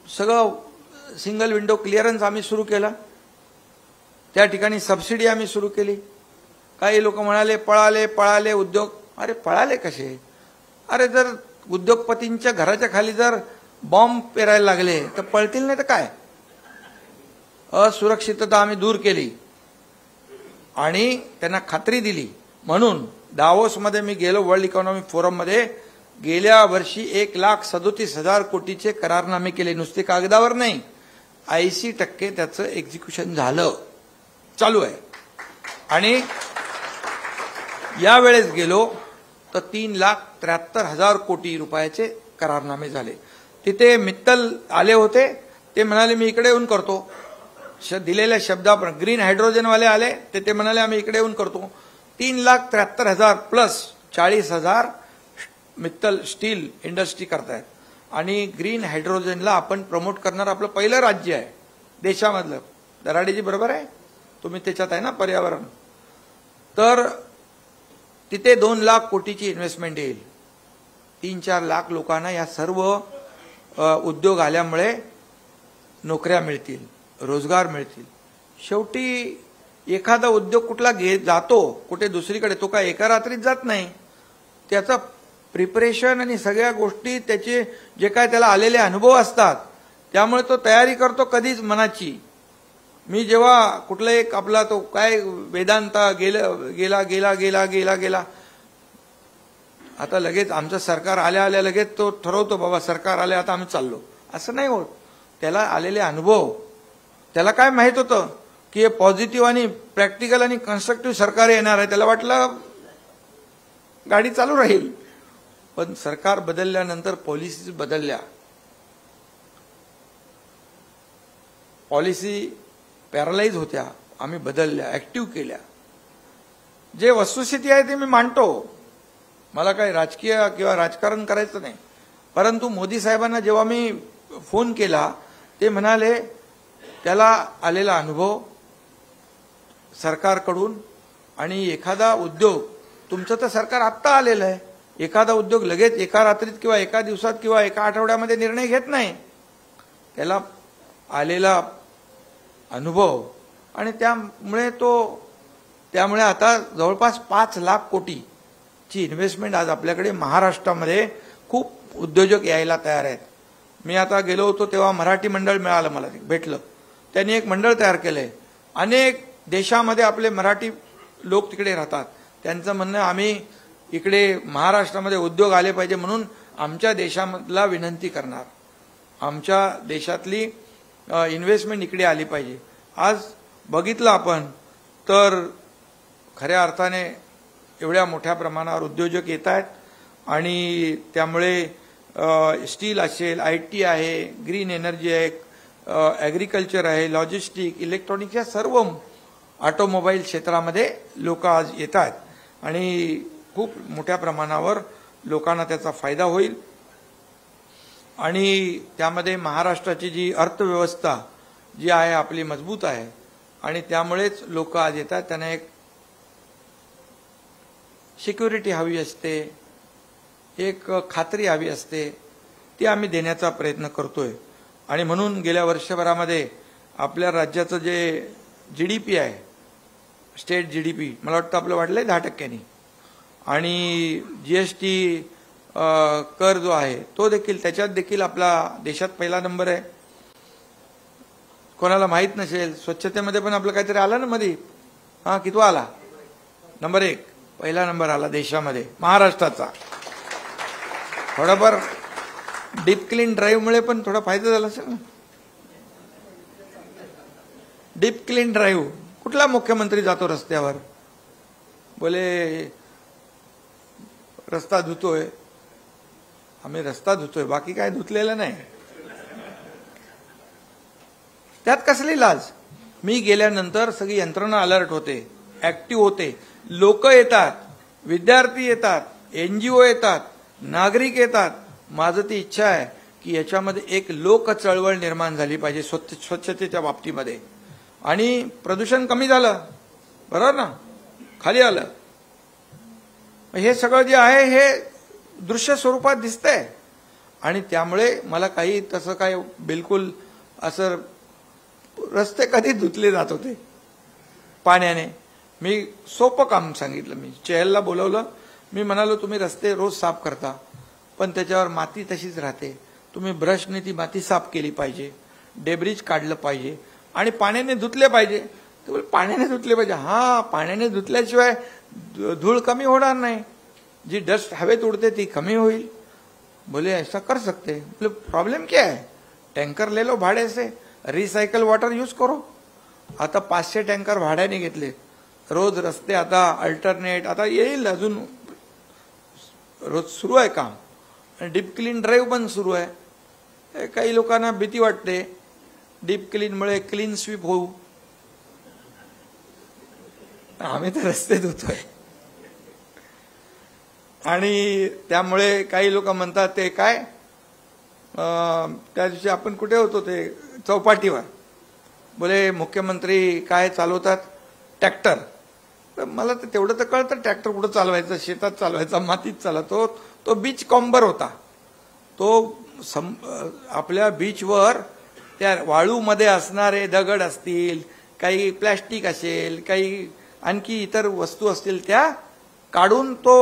Speaker 1: सगळं सिंगल विंडो क्लिअरन्स आम्ही सुरू केला. त्या ठिकाणी सबसिडी आम्ही सुरू केली. काही लोक म्हणाले पळाले उद्योग. अरे पळाले कसे? अरे जर उद्योगपतींच्या घराच्या खाली जर बॉम्ब पेरायला लागले तर पळतील नाही तर काय? असुरक्षितता आम्ही दूर केली आणि त्यांना खात्री दिली. म्हणून दावोसमध्ये मी गेलो, वर्ल्ड इकॉनॉमिक फोरममध्ये. गेल्या वर्षी 1,37,000 कोटीचे करारनामे केले. नुसते कागदावर नाही, 80% त्याचं एक्झिक्युशन झालं, चालू आहे. आणि यावेळेस गेलो तर 3,73,000 कोटी रुपयाचे करारनामे झाले. तिथे मित्तल आले होते. ते म्हणाले मी इकडे येऊन करतो. दिलेल्या शब्दाप्रमाणे ग्रीन हायड्रोजनवाले आले. ते म्हणाले आम्ही इकडे येऊन करतो. 3,73,000 प्लस 40,000 मित्तल स्टील इंडस्ट्री करतायत. आणि ग्रीन हायड्रोजनला आपण प्रमोट करणार आपलं पहिलं राज्य आहे देशामधलं. दराडेजी बरोबर आहे, तुम्ही त्याच्यात आहे ना पर्यावरण. तर तिथे 2 लाख कोटीची इन्व्हेस्टमेंट येईल. 3-4 लाख लोकांना या सर्व उद्योग आल्यामुळे नोकऱ्या मिळतील, रोजगार मिळतील. शेवटी एखादा उद्योग कुठला जातो कुठे दुसरीकडे, तो काय एका रात्रीत जात नाही. त्याचा प्रिपरेशन आणि सगळ्या गोष्टी, त्याचे जे काय त्याला आलेले अनुभव असतात, त्यामुळे तो तयारी करतो कधीच मनाची. मी जेव्हा कुठला एक आपला तो काय वेदांता गेला आता लगेच आमचं सरकार आल्या लगेच तो ठरवतो बाबा सरकार आले आता आम्ही चाललो, असं नाही होत. त्याला आलेले अनुभव, त्याला काय माहित होतं की हे पॉझिटिव्ह आणि प्रॅक्टिकल आणि कन्स्ट्रक्टिव्ह सरकार येणार आहे. त्याला वाटलं गाडी चालू राहील. पण सरकार बदलल्यानंतर पॉलिसी बदलल्या. पॉलिसी पॅरालाइज होत्या, आम्ही बदलल्या, ऍक्टिव्ह केल्या. जे वस्तुस्थिती आहे ते मी मांडतो. मला काही राजकीय किंवा राजकारण करायचं नाही. परंतु मोदी साहेबांना जेव्हा मी फोन केला, ते म्हणाले त्याला आलेला अनुभव सरकारकडून, आणि एखादा उद्योग, तुमचं तर सरकार आत्ता आलेलं आहे, एखादा उद्योग लगेच एका रात्रीत किंवा एका दिवसात किंवा एका आठवड्यामध्ये निर्णय घेत नाही. त्याला आलेला अनुभव, आणि त्यामुळे आता जवळपास 5 लाख कोटीची इन्व्हेस्टमेंट आज आपल्याकडे महाराष्ट्रामध्ये खूप उद्योजक यायला तयार आहेत. मी आता गेलो होतो तेव्हा मराठी मंडळ मिळालं, मला भेटलं. त्यांनी एक मंडळ तयार केलंय. अनेक देशामध्ये आपले मराठी लोक तिकडे राहतात. त्यांचं म्हणणं आम्ही इकडे महाराष्ट्रामध्ये उद्योग आले पाहिजे म्हणून आमच्या देशामधला विनंती करणार, आमच्या देशातली इन्व्हेस्टमेंट इकडे आली पाहिजे. आज बघितलं आपण तर खऱ्या अर्थाने एवढ्या मोठ्या प्रमाणावर उद्योजक येत आहेत. आणि त्यामुळे स्टील असेल, IT आहे, ग्रीन एनर्जी आहे, ॲग्रिकल्चर आहे, लॉजिस्टिक, इलेक्ट्रॉनिक्स, या सर्व ऑटोमोबाईल क्षेत्रामध्ये लोक आज येत आहेत. आणि खूप मोठ्या प्रमाणावर लोकांना त्याचा फायदा होईल. आणि त्यामध्ये महाराष्ट्राची जी अर्थव्यवस्था जी आहे आपली मजबूत आहे. आणि त्यामुळेच लोक आज येतात. त्यांना एक सिक्युरिटी हवी असते, एक खात्री हवी असते, ती आम्ही देण्याचा प्रयत्न करतोय. आणि म्हणून गेल्या वर्षभरामध्ये आपल्या राज्याचं जे GDP आहे, स्टेट GDP, मला वाटतं आपलं वाढलंय 10%. आणि GST कर जो आहे तो देखील, त्याच्यात देखील आपला देशात पहिला नंबर आहे. कोणाला माहित नसेल, स्वच्छतेमध्ये पण आपलं काहीतरी आलं ना मध्ये, किती आला? नंबर 1, पहिला नंबर आला देशामध्ये महाराष्ट्राचा. थोडाफार डीप क्लीन ड्राईव्हमुळे पण थोडा फायदा झाला असेल ना. डीप क्लीन ड्राईव्ह, कुठला मुख्यमंत्री जातो रस्त्यावर बोले रस्ता धुतोय, आम्ही रस्ता धुतोय, बाकी काय धुतलेलं नाही. त्यात कसली लाज? मी गेल्यानंतर सगळी यंत्रणा अलर्ट होते, ऍक्टिव्ह होते. लोक येतात, विद्यार्थी येतात, NGO येतात, नागरिक येतात. माझं ती इच्छा आहे की याच्यामध्ये एक लोक चळवळ निर्माण झाली पाहिजे स्वच्छतेच्या बाबतीमध्ये. आणि प्रदूषण कमी झालं, बरोबर ना, खाली आलं. हे सगळं जे आहे हे दृश्य स्वरूपात दिसतंय. आणि त्यामुळे मला काही तसं काय बिलकुल असं, रस्ते कधी धुतले जात होते, पाण्याने. मी सोपं काम सांगितलं. मी चेहलला बोलवलं. मी म्हणालो तुम्ही रस्ते रोज साफ करता पण त्याच्यावर माती तशीच राहते. तुम्ही ब्रशने ती माती साफ केली पाहिजे, डेब्रिज काढलं पाहिजे आणि पाण्याने धुतले पाहिजे. ते बोले पाण्याने धुतले पाहिजे. हा, पाण्याने धुतल्याशिवाय धूळ कमी होणार नाही. जी डस्ट हवेत उड़ते ती कमी होईल. बोले ऐसा कर सकते. बोले प्रॉब्लेम क्या है, टँकर ले लो भाड़े से, रिसायकल वॉटर यूज करो. आता 500 टँकर भाड्याने घेतले. रोज रस्ते आता अल्टरनेट आता येईल. अजून रोज सुरू आहे काम. डीप क्लीन ड्राईव्ह पण सुरू आहे. काही लोकांना भीती वाटते डीप क्लीनमुळे क्लीन स्वीप होऊ. आम्ही तर रस्ते धुतोय. आणि त्यामुळे काही लोक म्हणतात ते काय, त्या दिवशी आपण कुठे होतो ते चौपाटीवर, बोले मुख्यमंत्री काय चालवतात ट्रॅक्टर. तर मला तर तेवढं तर कळतं ट्रॅक्टर कुठं चालवायचं, शेतात चालवायचा, मातीत चालवतो. तो बीच कॉम्बर होता. तो आपल्या बीचवर त्या वाळूमध्ये असणारे दगड असतील, काही प्लॅस्टिक असेल, काही आणखी इतर वस्तू असतील, त्या काढून तो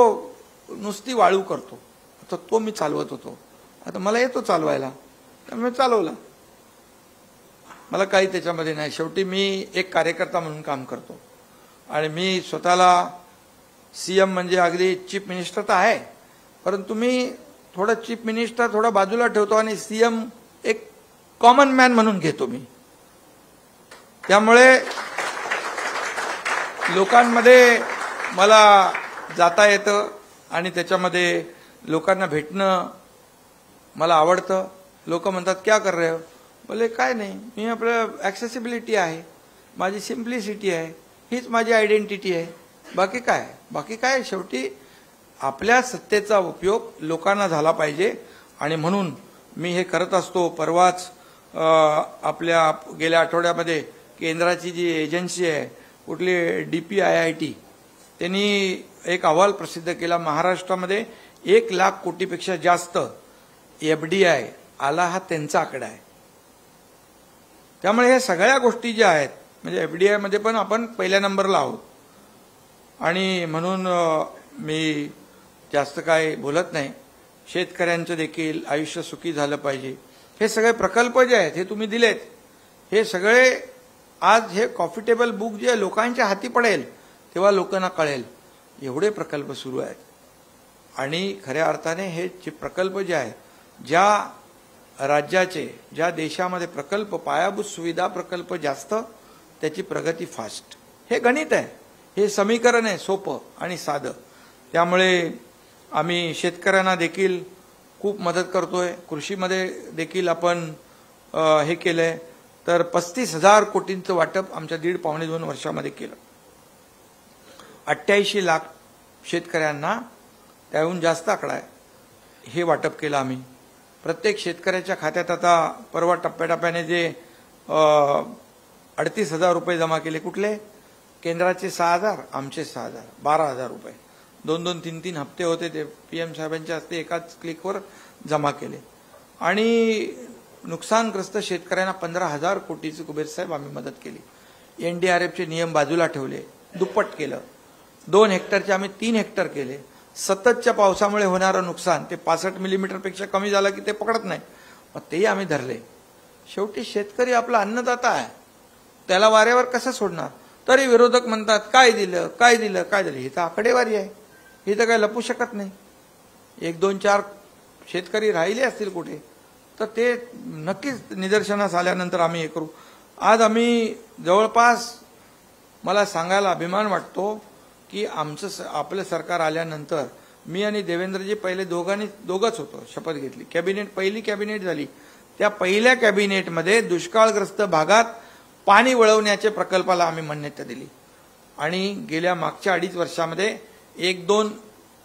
Speaker 1: नुसती वाळू करतो. आता तो मी चालवत होतो. आता मला येतो चालवायला, त्यामुळे चालवला. मला काही त्याच्यामध्ये नाही. शेवटी मी एक कार्यकर्ता म्हणून काम करतो आणि मी स्वतःला सीएम म्हणजे अगदी चीफ मिनिस्टर तर आहे, परंतु मी थोडा चीफ मिनिस्टर थोडा बाजूला ठेवतो आणि सीएम एक कॉमन मॅन म्हणून घेतो मी. त्यामुळे लोकांमध्ये मला जाता येतं आणि त्याच्यामध्ये लोकांना भेटणं मला आवडतं. लोक म्हणतात क्या कर रहे हो. बोले काय नाही, मी आपलं ॲक्सेसिबिलिटी आहे, माझी सिम्प्लिसिटी आहे, हीच माझी आयडेंटिटी आहे. बाकी काय शेवटी आपल्या सत्तेचा उपयोग लोकांना झाला पाहिजे आणि म्हणून मी हे करत असतो. परवाच आपल्या गेल्या आठवड्यामध्ये केंद्राची जी एजन्सी आहे कुठली DPIIT, त्यांनी एक अहवाल प्रसिद्ध केला. महाराष्ट्रामध्ये 1 लाख कोटीपेक्षा जास्त FDI आला, हा त्यांचा आकडा आहे. त्यामुळे हे सगळ्या गोष्टी ज्या आहेत म्हणजे FDI मध्ये पण आपण पहिल्या नंबरला आहोत. आणि म्हणून मी जास्त काय बोलत नाही. शेतकऱ्यांचं देखील आयुष्य सुखी झालं पाहिजे. हे सगळे प्रकल्प जे आहेत हे तुम्ही दिलेत, हे सगळे आज हे कॉफी टेबल बुक जे लोकांच्या हाती पडेल तेव्हा लोकांना कळेल एवढे प्रकल्प सुरू आहेत. आणि खऱ्या अर्थाने हे जे प्रकल्प जे आहेत, ज्या राज्याचे ज्या देशामध्ये प्रकल्प पायाभूत सुविधा प्रकल्प जास्त, त्याची प्रगती फास्ट. हे गणित आहे, हे समीकरण आहे सोपं आणि साधं. त्यामुळे आम्ही शेतकऱ्यांना देखील खूप मदत करतोय. कृषीमध्ये देखील आपण हे केलंय. तर 35,000 कोटींचं वाटप आमच्या 1.5-2 वर्षामध्ये केलं. 88 लाख शेतकऱ्यांना, त्याहून जास्त आकडा आहे, हे वाटप केलं आम्ही. प्रत्येक शेतकऱ्याच्या खात्यात आता परवा टप्प्याटप्प्याने जे 38,000 रुपये जमा केले. कुठले? केंद्राचे 6,000, आमचे 6,000, 12,000 रुपये. 2-2, 3-3 हप्ते होते ते PM साहेबांच्या हस्ते एकाच क्लिकवर जमा केले. आणि नुकसानग्रस्त शेतकऱ्यांना 15,000 कोटीची कुबेर साहेब आम्ही मदत केली. NDRFचे नियम बाजूला ठेवले, दुप्पट केलं. 2 हेक्टरचे आम्ही 3 हेक्टर केले. सततच्या पावसामुळे होणारं नुकसान ते 65 मिलीमीटरपेक्षा कमी झालं की ते पकडत नाही, मग तेही आम्ही धरले. शेवटी शेतकरी आपला अन्नदाता आहे, त्याला वाऱ्यावर कसं सोडणार. तरी विरोधक म्हणतात काय दिलं काय दिलं काय दिलं. ही तर आकडेवारी आहे, ही तर काय लपू शकत नाही. 1, 2, 4 शेतकरी राहिले असतील कुठे, तर ते नक्कीच निदर्शनास आल्यानंतर आम्ही हे करू. आज आम्ही जवळपास, मला सांगायला अभिमान वाटतो की आपलं सरकार आल्यानंतर मी आणि देवेंद्रजी पहिले दोघंच होतो, शपथ घेतली. कॅबिनेट, पहिली कॅबिनेट झाली. त्या पहिल्या कॅबिनेटमध्ये दुष्काळग्रस्त भागात पाणी वळवण्याच्या प्रकल्पाला आम्ही मान्यता दिली. आणि गेल्या मागच्या 2.5 वर्षामध्ये 1-2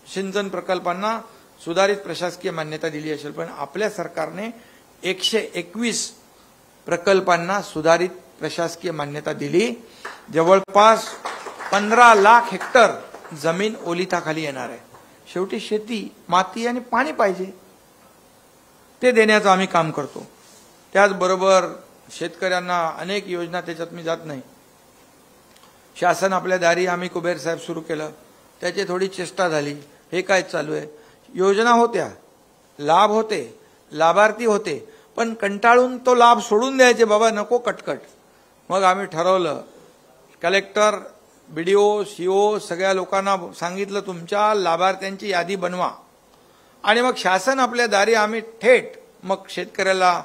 Speaker 1: सिंचन प्रकल्पांना सुधारित प्रशासकीय मान्यता दिली असेल, पण आपल्या सरकारने 121 प्रकल्पांना सुधारित प्रशासकीय मान्यता दिली. जवळपास 15 लाख हेक्टर जमीन ओलिताखाली येणार आहे. शेवटी शेती, माती आणि पाणी पाहिजे, ते देण्याचं आम्ही काम करतो. त्याचबरोबर शेतकऱ्यांना अनेक योजना, त्याच्यात मी जात नाही. शासन आपल्या दारी आम्ही कुबेर साहेब सुरू केलं, त्याची थोडी चेष्टा झाली. हे काय चालू आहे? योजना होत्या, लाभ होते, लाभार्थी होते, पण कंटाळून तो लाभ सोडून द्यायचे. बाबा नको कटकट. मग आम्ही ठरवलं, कलेक्टर, BDO, CO सगळ्या लोकांना सांगितलं तुमच्या लाभार्थ्यांची यादी बनवा आणि मग शासन आपल्या दारी आम्ही थेट मग शेतकऱ्याला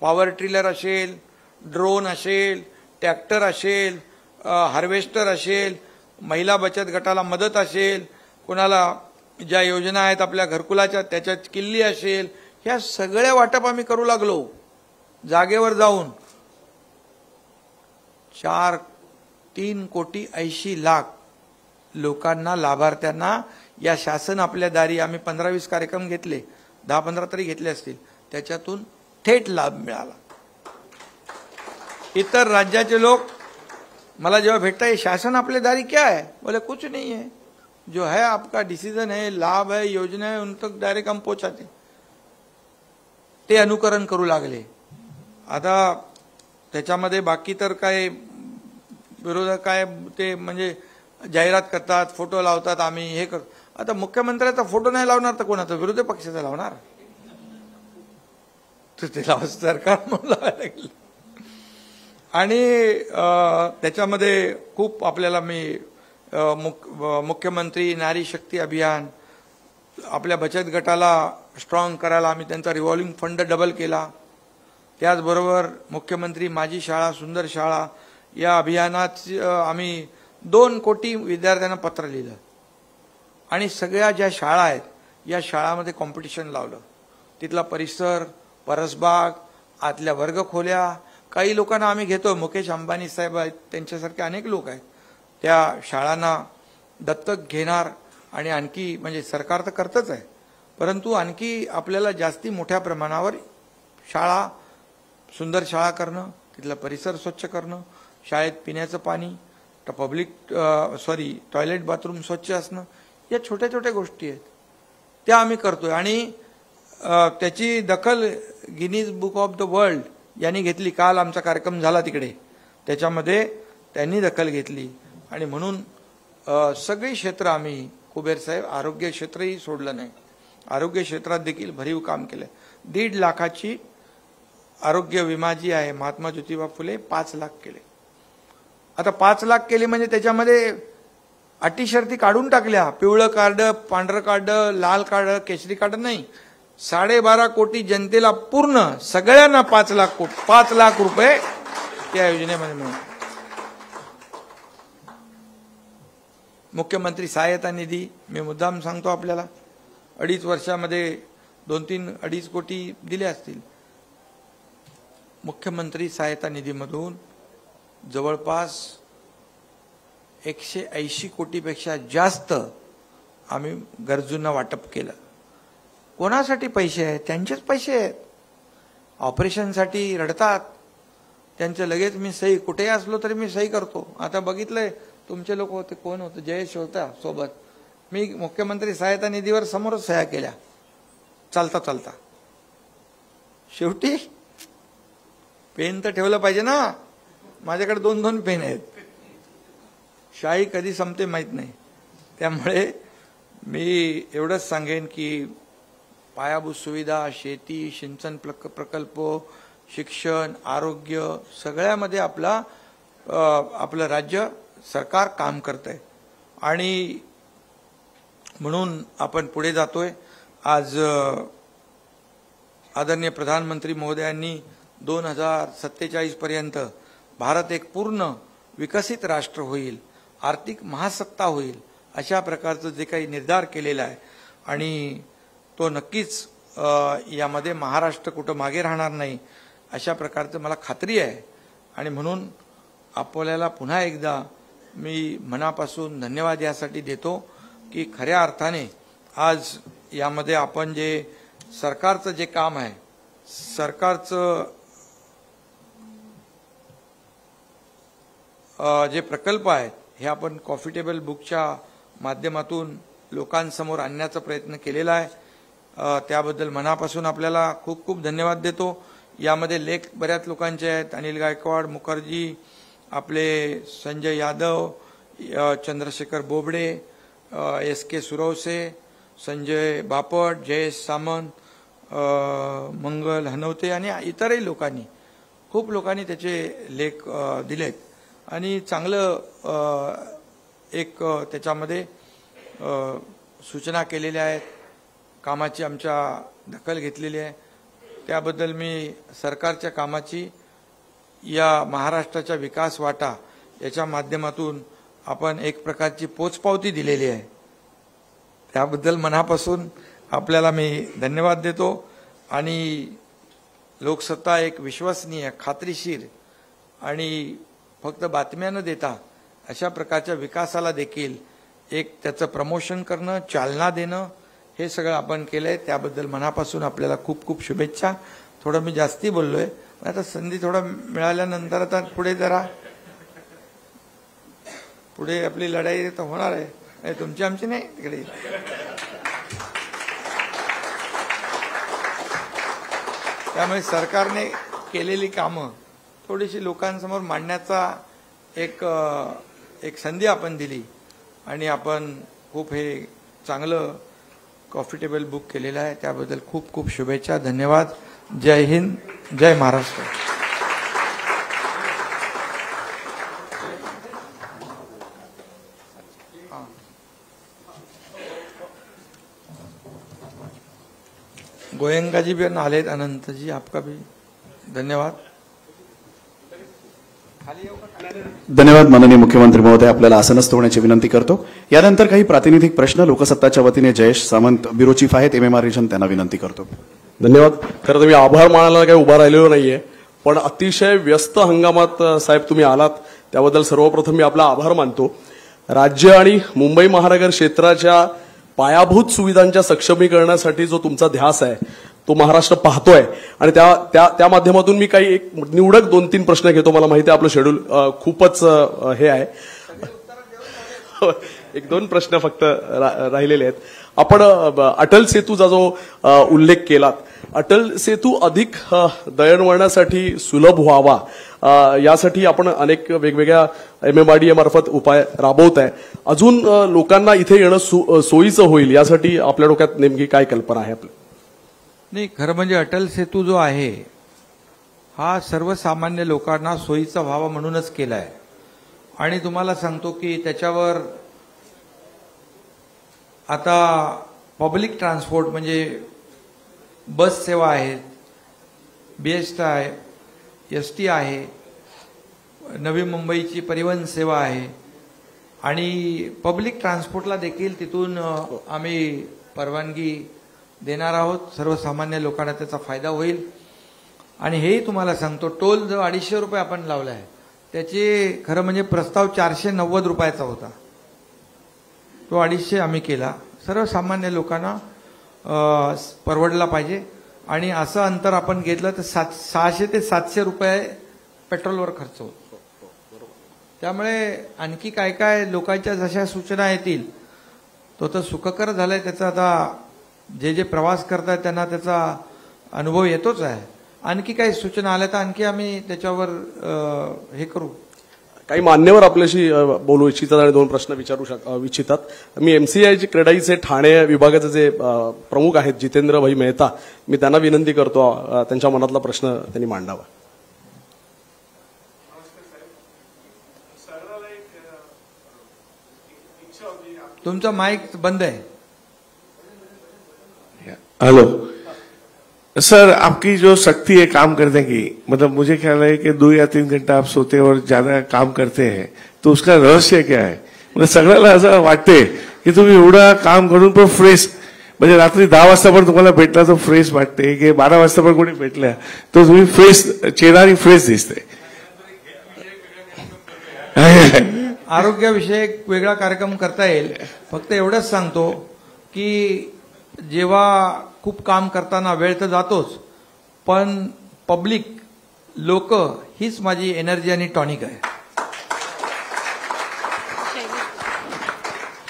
Speaker 1: पॉवर ट्रिलर असेल, ड्रोन असेल, ट्रॅक्टर असेल, हार्वेस्टर असेल, महिला बचत गटाला मदत असेल, कोणाला ज्या योजना आहेत आपल्या घरकुलाच्या त्याच्यात किल्ली असेल, ह्या सगळ्या वाटप आम्ही करू लागलो. जागेवर जाऊन 3,80,00,000 लोकांना, लाभार्थ्यांना या शासन आपल्या दारी आम्ही 15-20 कार्यक्रम घेतले, 10-15 तरी घेतले असतील, त्याच्यातून थेट लाभ मिळाला. इतर राज्याचे लोक मला जेव्हा भेटता, शासन आपल्या दारी क्या है? बोले कुछ नहीं है, जो है आपका डिसीजन है, लाभ है, योजना है, उन तक डायरेक्ट हम पोहोचाते. ते अनुकरण करू लागले. आता त्याच्यामध्ये बाकी तर काय विरोधक काय ते म्हणजे जाहिरात करतात, फोटो लावतात, आम्ही हे करतो. आता मुख्यमंत्र्याचा फोटो नाही लावणार तर कोणाचा? विरोधी पक्षाचा लावणार. तर ते सरकार म्हणून लावायला लागलं. आणि त्याच्यामध्ये खूप आपल्याला मी मुख्यमंत्री नारी शक्ती अभियान, आपल्या बचत गटाला स्ट्रॉंग करायला आम्ही त्यांचा रिव्हॉल्विंग फंड डबल केला. त्याचबरोबर मुख्यमंत्री माझी शाळा सुंदर शाळा या अभियानात आम्ही 2 कोटी विद्यार्थ्यांना पत्र लिहिलं आणि सगळ्या ज्या शाळा आहेत या शाळांमध्ये कॉम्पिटिशन लावलं. तिथला परिसर, परसबाग, आतल्या वर्गखोल्या, काही लोकांना आम्ही घेतो, मुकेश अंबानी साहेब आहेत, त्यांच्यासारखे अनेक लोक आहेत, त्या शाळांना दत्तक घेणार आणि आणखी म्हणजे सरकार तर करतच आहे, परंतु आणखी आपल्याला जास्ती मोठ्या प्रमाणावर शाळा, सुंदर शाळा करणं, तिथला परिसर स्वच्छ करणं, शाळेत पिण्याचं पाणी, टॉयलेट बाथरूम स्वच्छ असणं, या छोट्या छोट्या गोष्टी आहेत त्या आम्ही करतोय. आणि त्याची दखल Guinness book of the world यांनी घेतली. काल आमचा कार्यक्रम झाला तिकडे, त्याच्यामध्ये त्यांनी दखल घेतली. आणि म्हणून सगळी क्षेत्र आम्ही, कुबेर साहेब, आरोग्य क्षेत्रही सोडलं नाही, आरोग्य क्षेत्रात देखील भरीव काम केलं. 1.5 लाखाची आरोग्य विमा जी आहे महात्मा ज्योतिबा फुले 5 लाख केले. आता 5 लाख केले म्हणजे त्याच्यामध्ये अटी शर्ती काढून टाकल्या. पिवळं कार्ड, पांढरं कार्ड, लाल कार्ड, केशरी कार्ड नाही, 12.5 कोटी जनतेला पूर्ण सगळ्यांना 5 लाख रुपये त्या योजनेमध्ये मिळाले. मुख्यमंत्री सहायता निधी मी मुद्दाम सांगतो आपल्याला, 2.5 वर्षामध्ये 2-2.5 कोटी दिले असतील. मुख्यमंत्री सहायता निधीमधून जवळपास 180 कोटीपेक्षा जास्त आम्ही गरजूंना वाटप केलं. कोणासाठी पैसे आहेत? त्यांचेच पैसे आहेत. ऑपरेशनसाठी रडतात, त्यांचं लगेच मी सही, कुठेही असलो तरी मी सही करतो. आता बघितलंय तुमचे लोक होते, कोण होतं, जयेश होता सोबत, मी मुख्यमंत्री सहायता निधीवर समोरच सह्या केल्या चालता चालता. शेवटी पेन तर ठेवलं पाहिजे ना. माझ्याकडे 2-2 पेन आहेत. शाही कधी संपते माहीत नाही. त्यामुळे मी एवढंच सांगेन की पायाभूत सुविधा, शेती, सिंचन प्रकल्प, शिक्षण, आरोग्य सगळ्यामध्ये आपलं राज्य सरकार काम करतंय आणि म्हणून आपण पुढे जातोय. आज आदरणीय प्रधानमंत्री महोदयांनी 2047 पर्यंत भारत एक पूर्ण विकसित राष्ट्र होईल, आर्थिक महासत्ता होईल, अशा प्रकारचं जे काही निर्धार केलेला आहे आणि तो नक्कीच यामध्ये महाराष्ट्र कुठं मागे राहणार नाही अशा प्रकारचं मला खात्री आहे. आणि म्हणून आपल्याला पुन्हा एकदा मी मनापासून धन्यवाद यासाठी देतो की खऱ्या अर्थाने आज यामध्ये आपण जे सरकारचं जे काम आहे, सरकारचं जे प्रकल्प आहेत हे आपण कॉफी टेबल बुकच्या माध्यमातून लोकांसमोर आणण्याचा प्रयत्न केलेला आहे. त्याबद्दल मनापासून आपल्याला खूप खूप धन्यवाद देतो. यामध्ये लेख बऱ्याच लोकांचे आहेत, अनिल गायकवाड, मुखर्जी, आपले संजय यादव, चंद्रशेखर बोबडे, SK सुरवसे, संजय बापट, जयेश सामंत, मंगल हनवते आणि इतरही लोकांनी, खूप लोकांनी त्याचे लेख दिलेत आणि चांगलं एक त्याच्यामध्ये सूचना केलेल्या आहेत, कामाची आमच्या दखल घेतलेली आहे. त्याबद्दल मी सरकारच्या कामाची या महाराष्ट्राच्या विकास वाटा याच्या माध्यमातून आपण एक प्रकारची पोचपावती दिलेली आहे. त्याबद्दल मनापासून आपल्याला मी धन्यवाद देतो. आणि लोकसत्ता एक विश्वसनीय, खात्रीशीर आणि फक्त बातम्या न देता अशा प्रकारच्या विकासाला देखील एक त्याचं प्रमोशन करणं, चालना देणं, हे सगळं आपण केलंय. त्याबद्दल मनापासून आपल्याला खूप खूप शुभेच्छा. थोडं मी जास्ती बोललोय, आता संधी थोडं मिळाल्यानंतर आता पुढे आपली लढाई तर होणार आहे, तुमची आमची नाही तिकडे. त्यामुळे सरकारने केलेली कामं थोडीशी लोकांसमोर मांडण्याचा एक संधी आपण दिली आणि आपण खूप हे चांगलं कॉफी टेबल बुक केलेलं आहे. त्याबद्दल खूप खूप शुभेच्छा. धन्यवाद. जय हिंद, जय महाराष्ट्र. गोयंका जी भी आलेत, अनंत जी आपका भी धन्यवाद.
Speaker 2: धन्यवाद माननीय मुख्यमंत्री महोदय. आपल्याला आसनस्थ होण्याची विनंती करतो. यानंतर काही प्रातिनिधिक प्रश्न लोकसत्ताच्या वतीने जयेश सामंत ब्युरो चीफ आहेत MMR रिजन, त्यांना विनंती करतो.
Speaker 3: धन्यवाद. खरं तर मी आभार मानायला काही उभा राहिलेलो नाहीये, पण अतिशय व्यस्त हंगामात साहेब तुम्ही आलात त्याबद्दल सर्वप्रथम मी आपला आभार मानतो. राज्य आणि मुंबई महानगर क्षेत्राच्या पायाभूत सुविधांच्या सक्षमीकरणासाठी जो तुमचा ध्यास आहे तो महाराष्ट्र पाहतोय आणि त्या माध्यमातून मी काही एक निवडक 2-3 प्रश्न घेतो. मला माहिती आहे आपलं शेड्यूल खूपच हे आहे. 1-2 प्रश्न फक्त राहिलेले आहेत. आपण अटल सेतूचा जो उल्लेख केलात, अटल सेतू अधिक दळणवळणासाठी सुलभ व्हावा यासाठी आपण अनेक वेगवेगळ्या MMRDA मार्फत उपाय राबवत आहे. अजून लोकांना इथे येणं सोयीचं होईल यासाठी आपल्या डोक्यात नेमकी काय कल्पना आहे आपली?
Speaker 1: नाही, खरं म्हणजे अटल सेतू जो आहे हा सर्वसामान्य लोकांना सोयीचा व्हावा म्हणूनच केला आहे. आणि तुम्हाला सांगतो की त्याच्यावर आता पब्लिक ट्रान्सपोर्ट म्हणजे बस सेवा आहेत, BST आहे, ST आहे, नवी मुंबईची परिवहन सेवा आहे आणि पब्लिक ट्रान्सपोर्टला देखील तिथून आम्ही परवानगी देणार आहोत. सर्वसामान्य लोकांना त्याचा फायदा होईल. आणि हेही तुम्हाला सांगतो, टोल जो 250 रुपये आपण लावला आहे त्याचे खरं म्हणजे प्रस्ताव 490 रुपयाचा होता, तो 250 आम्ही केला. सर्वसामान्य लोकांना परवडला पाहिजे. आणि असं अंतर आपण घेतलं तर 600 ते 700 रुपये पेट्रोलवर खर्च होतो. त्यामुळे आणखी काय काय लोकांच्या जशा सूचना येतील तो तर सुखकर झालाय. त्याचा आता जे प्रवास करतात त्यांना त्याचा अनुभव येतोच आहे. आणखी काही सूचना आल्या तर आणखी आम्ही त्याच्यावर हे करू.
Speaker 3: काही मान्यवर आपल्याशी बोलू इच्छितात आणि 2 प्रश्न विचारू इच्छितात. मी MCI क्रेडाईचे ठाणे विभागाचे जे प्रमुख आहेत जितेंद्र भाई मेहता, मी त्यांना विनंती करतो त्यांच्या मनातला प्रश्न त्यांनी मांडावा.
Speaker 1: तुमचा माइक बंद है.
Speaker 4: हेलो सर, आपकी जो शक्ति है काम करने की, मतलब मुझे ख्याल है कि 2 या 3 घंटा आप सोते और ज्यादा काम करते हैं, तो उसका रहस्य क्या है? म्हणजे सगळ्याला असं वाटते की तुम्ही एवढं काम करून पण फ्रेश, म्हणजे रात्री 10 वाजता पण तुम्हाला भेटला तर फ्रेश वाटते, की 12 वाजता पण कोणी भेटल्या तर तुम्ही फ्रेश, चेहरा फ्रेश दिसते.
Speaker 1: आरोग्याविषयक वेगळा कार्यक्रम करता येईल. फक्त एवढंच सांगतो की जेव्हा खूप काम करताना वेळ तर जातोच, पण पब्लिक लोक हीच माझी एनर्जी आणि टॉनिक आहे.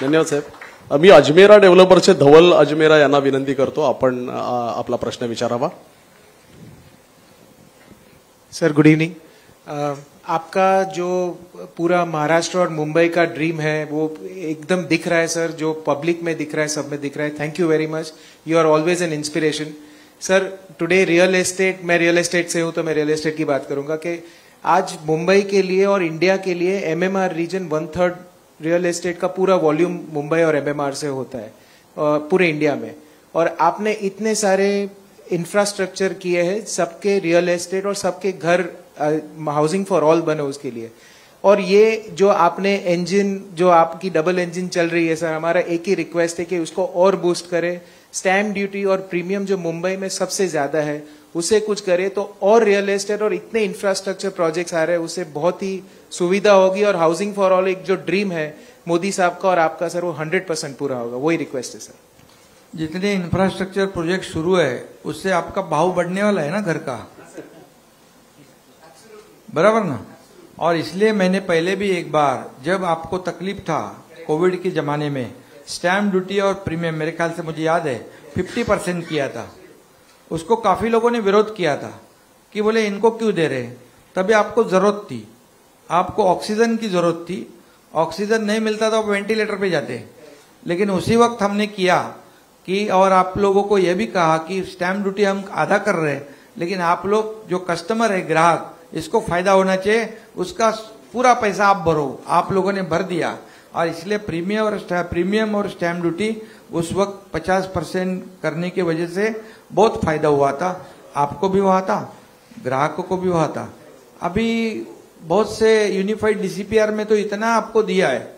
Speaker 3: धन्यवाद साहेब. मी अजमेरा डेव्हलपरचे धवल अजमेरा यांना विनंती करतो आपण आपला प्रश्न विचारावा.
Speaker 5: Sir good evening. आपका जो पूरा महाराष्ट्र और मुंबई का ड्रीम है वो एकदम दिख रहा है सर, जो पब्लिक में दिख रहा है, सब में दिख रहा है. Thank you very much. You are always an inspiration sir. Today real estate, मैं रियल एस्टेट से हूं तो मैं रियल एस्टेट की बात करूंगा कि आज मुंबई के लिए और इंडिया के लिए एमएमआर रीजन 1/3 रियल एस्टेट का पूरा वॉल्यूम मुंबई और एमएमआर से होता है पूरे इंडिया में. और आपने इतने सारे इंफ्रास्ट्रक्चर किए हैं, सबके रियल एस्टेट और सबके घर हाउसिंग फॉर ऑल बने उसके लिए. और ये जो आपने इंजन, जो आपकी डबल इंजन चल रही है सर, हमारा एक ही रिक्वेस्ट है कि उसको और बूस्ट करें. स्टैम्प ड्यूटी और प्रीमियम जो मुंबई में सबसे ज्यादा है उसे कुछ करे तो और रियल एस्टेट और इतने इंफ्रास्ट्रक्चर प्रोजेक्ट्स आ रहे हैं उससे बहुत ही सुविधा होगी. और हाउसिंग फॉर ऑल एक जो ड्रीम है मोदी साहब का और आपका सर, वो 100% पूरा होगा. वही रिक्वेस्ट है सर.
Speaker 1: जितने इंफ्रास्ट्रक्चर प्रोजेक्ट शुरू है उससे आपका भाव बढ़ने वाला है ना घर का, बराबर ना. और इसलिए मैंने पहले भी एक बार, जब आपको तकलीफ था कोविड के जमाने में, स्टैम्प ड्यूटी और प्रीमियम मेरे ख्याल से मुझे याद है 50% किया था. उसको काफी लोगों ने विरोध किया था कि बोले इनको क्यों दे रहे. तभी आपको जरूरत थी, आपको ऑक्सीजन की जरूरत थी. ऑक्सीजन नहीं मिलता तो आप वेंटिलेटर पे जाते. लेकिन उसी वक्त हमने किया कि, और आप लोगों को यह भी कहा कि स्टैम्प ड्यूटी हम आधा कर रहे हैं, लेकिन आप लोग जो कस्टमर है, ग्राहक, इसको फायदा होना चाहिए, उसका पूरा पैसा आप भरो. आप लोगों ने भर दिया. और इसलिए प्रीमियम और स्टैम्प ड्यूटी उस वक्त 50% करने की वजह से बहुत फायदा हुआ था. आपको भी हुआ था, ग्राहकों को भी हुआ था. अभी बहुत से यूनिफाइड डीसीपीआर में तो इतना आपको दिया है,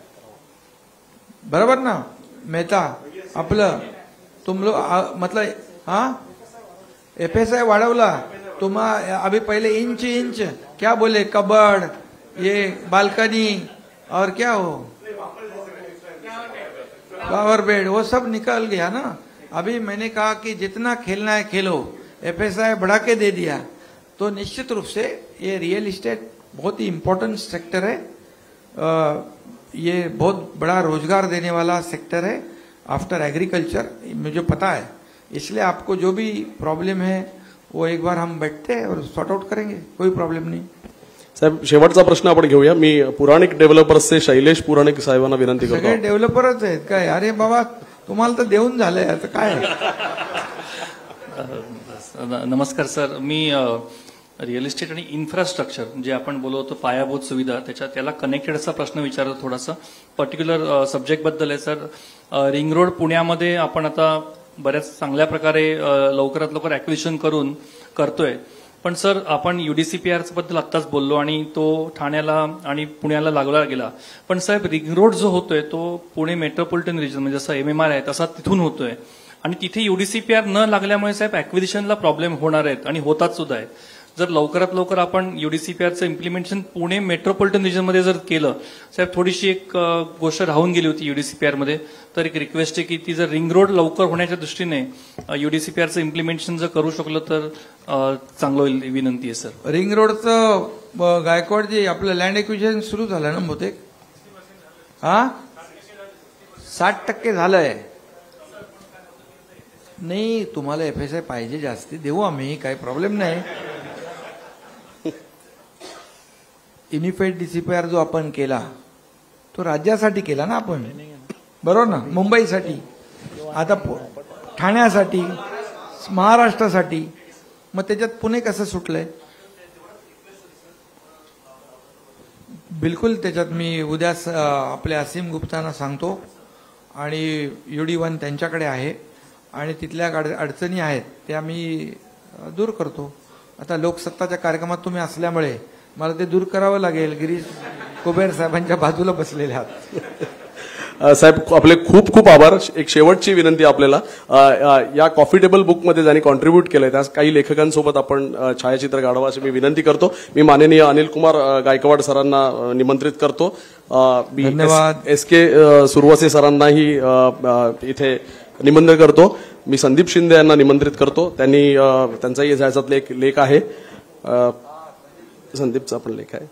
Speaker 1: बराबर ना मेहता. आपलं तुम लोग मतलब हाँ एफएसआय वाढवला तुम्हा. अभी पहले इंच क्या बोले, कबर्ड, ये बालकनी और क्या हो फ्लावर बेड, वो सब निकल गया ना. अभी मैंने कहा कि जितना खेलना है खेलो, एफएसआई बढ़ा के दे दिया. तो निश्चित रूप से ये रियल इस्टेट बहुत ही इंपॉर्टेंट सेक्टर है. ये बहुत बड़ा रोजगार देने वाला सेक्टर है आफ्टर एग्रीकल्चर, मुझे पता है. इसलिए आपको जो भी प्रॉब्लम है वो एक बार हम बैठते हैं और सॉर्ट आउट करेंगे, कोई प्रॉब्लेम नहीं.
Speaker 3: साहेब, शेवटचा प्रश्न आपण घेऊया. मी पुराणिक डेव्हलपर्सचे शैलेश पुराणिक साहेबांना विनंती करतो.
Speaker 1: सगळे डेव्हलपरच आहेत काय? अरे बाबा तुम्हाला तर देऊन झालंय, आता काय.
Speaker 6: नमस्कार सर. मी रिअल इस्टेट आणि इन्फ्रास्ट्रक्चर जे आपण बोललो होतो, पायाभूत सुविधा, त्याला कनेक्टेड असा प्रश्न विचारतो. थोडासा पर्टिक्युलर सब्जेक्ट बद्दल आहे सर. रिंग रोड पुण्यामध्ये आपण आता बऱ्याच चांगल्या प्रकारे लवकरात लवकर ऍक्विजिशन करतोय. पण सर, आपण युडीसीपीआर बद्दल आत्ताच बोललो आणि तो ठाण्याला आणि पुण्याला लागला गेला. पण साहेब, रिंग रोड जो होतोय तो पुणे मेट्रोपॉलिटन रिजन म्हणजे जसा एमएमआर आहे तसा तिथून होतोय आणि तिथे युडीसीपीआर न लागल्यामुळे साहेब ऍक्विजिशनला प्रॉब्लेम होणार आहेत आणि होतात सुद्धा आहेत. जर लवकरात लवकर आपण युडीसीपीआरचं इम्प्लिमेंटेशन पुणे मेट्रोपॉलिटन रिजनमध्ये जर केलं साहेब, थोडीशी एक गोष्ट राहून गेली होती युडीसीपीआर तर एक रिक्वेस्ट आहे की ती जर रिंग रोड लवकर होण्याच्या दृष्टीने युडीसीपीआरचं इम्प्लिमेंटेशन जर करू शकलं तर चांगलं होईल, विनंती आहे सर.
Speaker 1: रिंग रोडचं गायकवाड जे आपलं लँड एक्विजिशन सुरू झालं ना बहुतेक, हा 60% झालंय. नाही, तुम्हाला एफएसआय पाहिजे जास्ती देऊ आम्ही, काही प्रॉब्लेम नाही. युनिफाईड डीसीपीआर जो आपण केला तो राज्यासाठी केला ना आपण, बरोबर ना, मुंबईसाठी, आता ठाण्यासाठी, महाराष्ट्रासाठी. मग त्याच्यात पुणे कसं सुटलंय? बिलकुल त्याच्यात मी उद्या आपल्या असीम गुप्तांना सांगतो आणि UD1 त्यांच्याकडे आहे आणि तिथल्या अडचणी आहेत त्या मी दूर करतो. आता लोकसत्ताच्या कार्यक्रमात तुम्ही असल्यामुळे मला ते दूर करावं लागेल. गिरीश कुबेर साहेबांच्या बाजूला बसलेले आहात.
Speaker 3: साहेब, आपले खूप खूप आभार. एक शेवटची विनंती आपल्याला, या कॉफी टेबल बुकमध्ये ज्यांनी कॉन्ट्रीब्यूट केलंय त्या काही लेखकांसोबत आपण छायाचित्र काढावं अशी मी विनंती करतो. मी माननीय अनिल कुमार गायकवाड सरांना निमंत्रित करतो.
Speaker 1: धन्यवाद.
Speaker 3: SK सुरवसे सरांनाही इथे निमंत्रण करतो. मी संदीप शिंदे यांना निमंत्रित करतो. त्यांनी त्यांचाही याच्यातले एक लेख आहे, संदीपचा पण लेख आहे.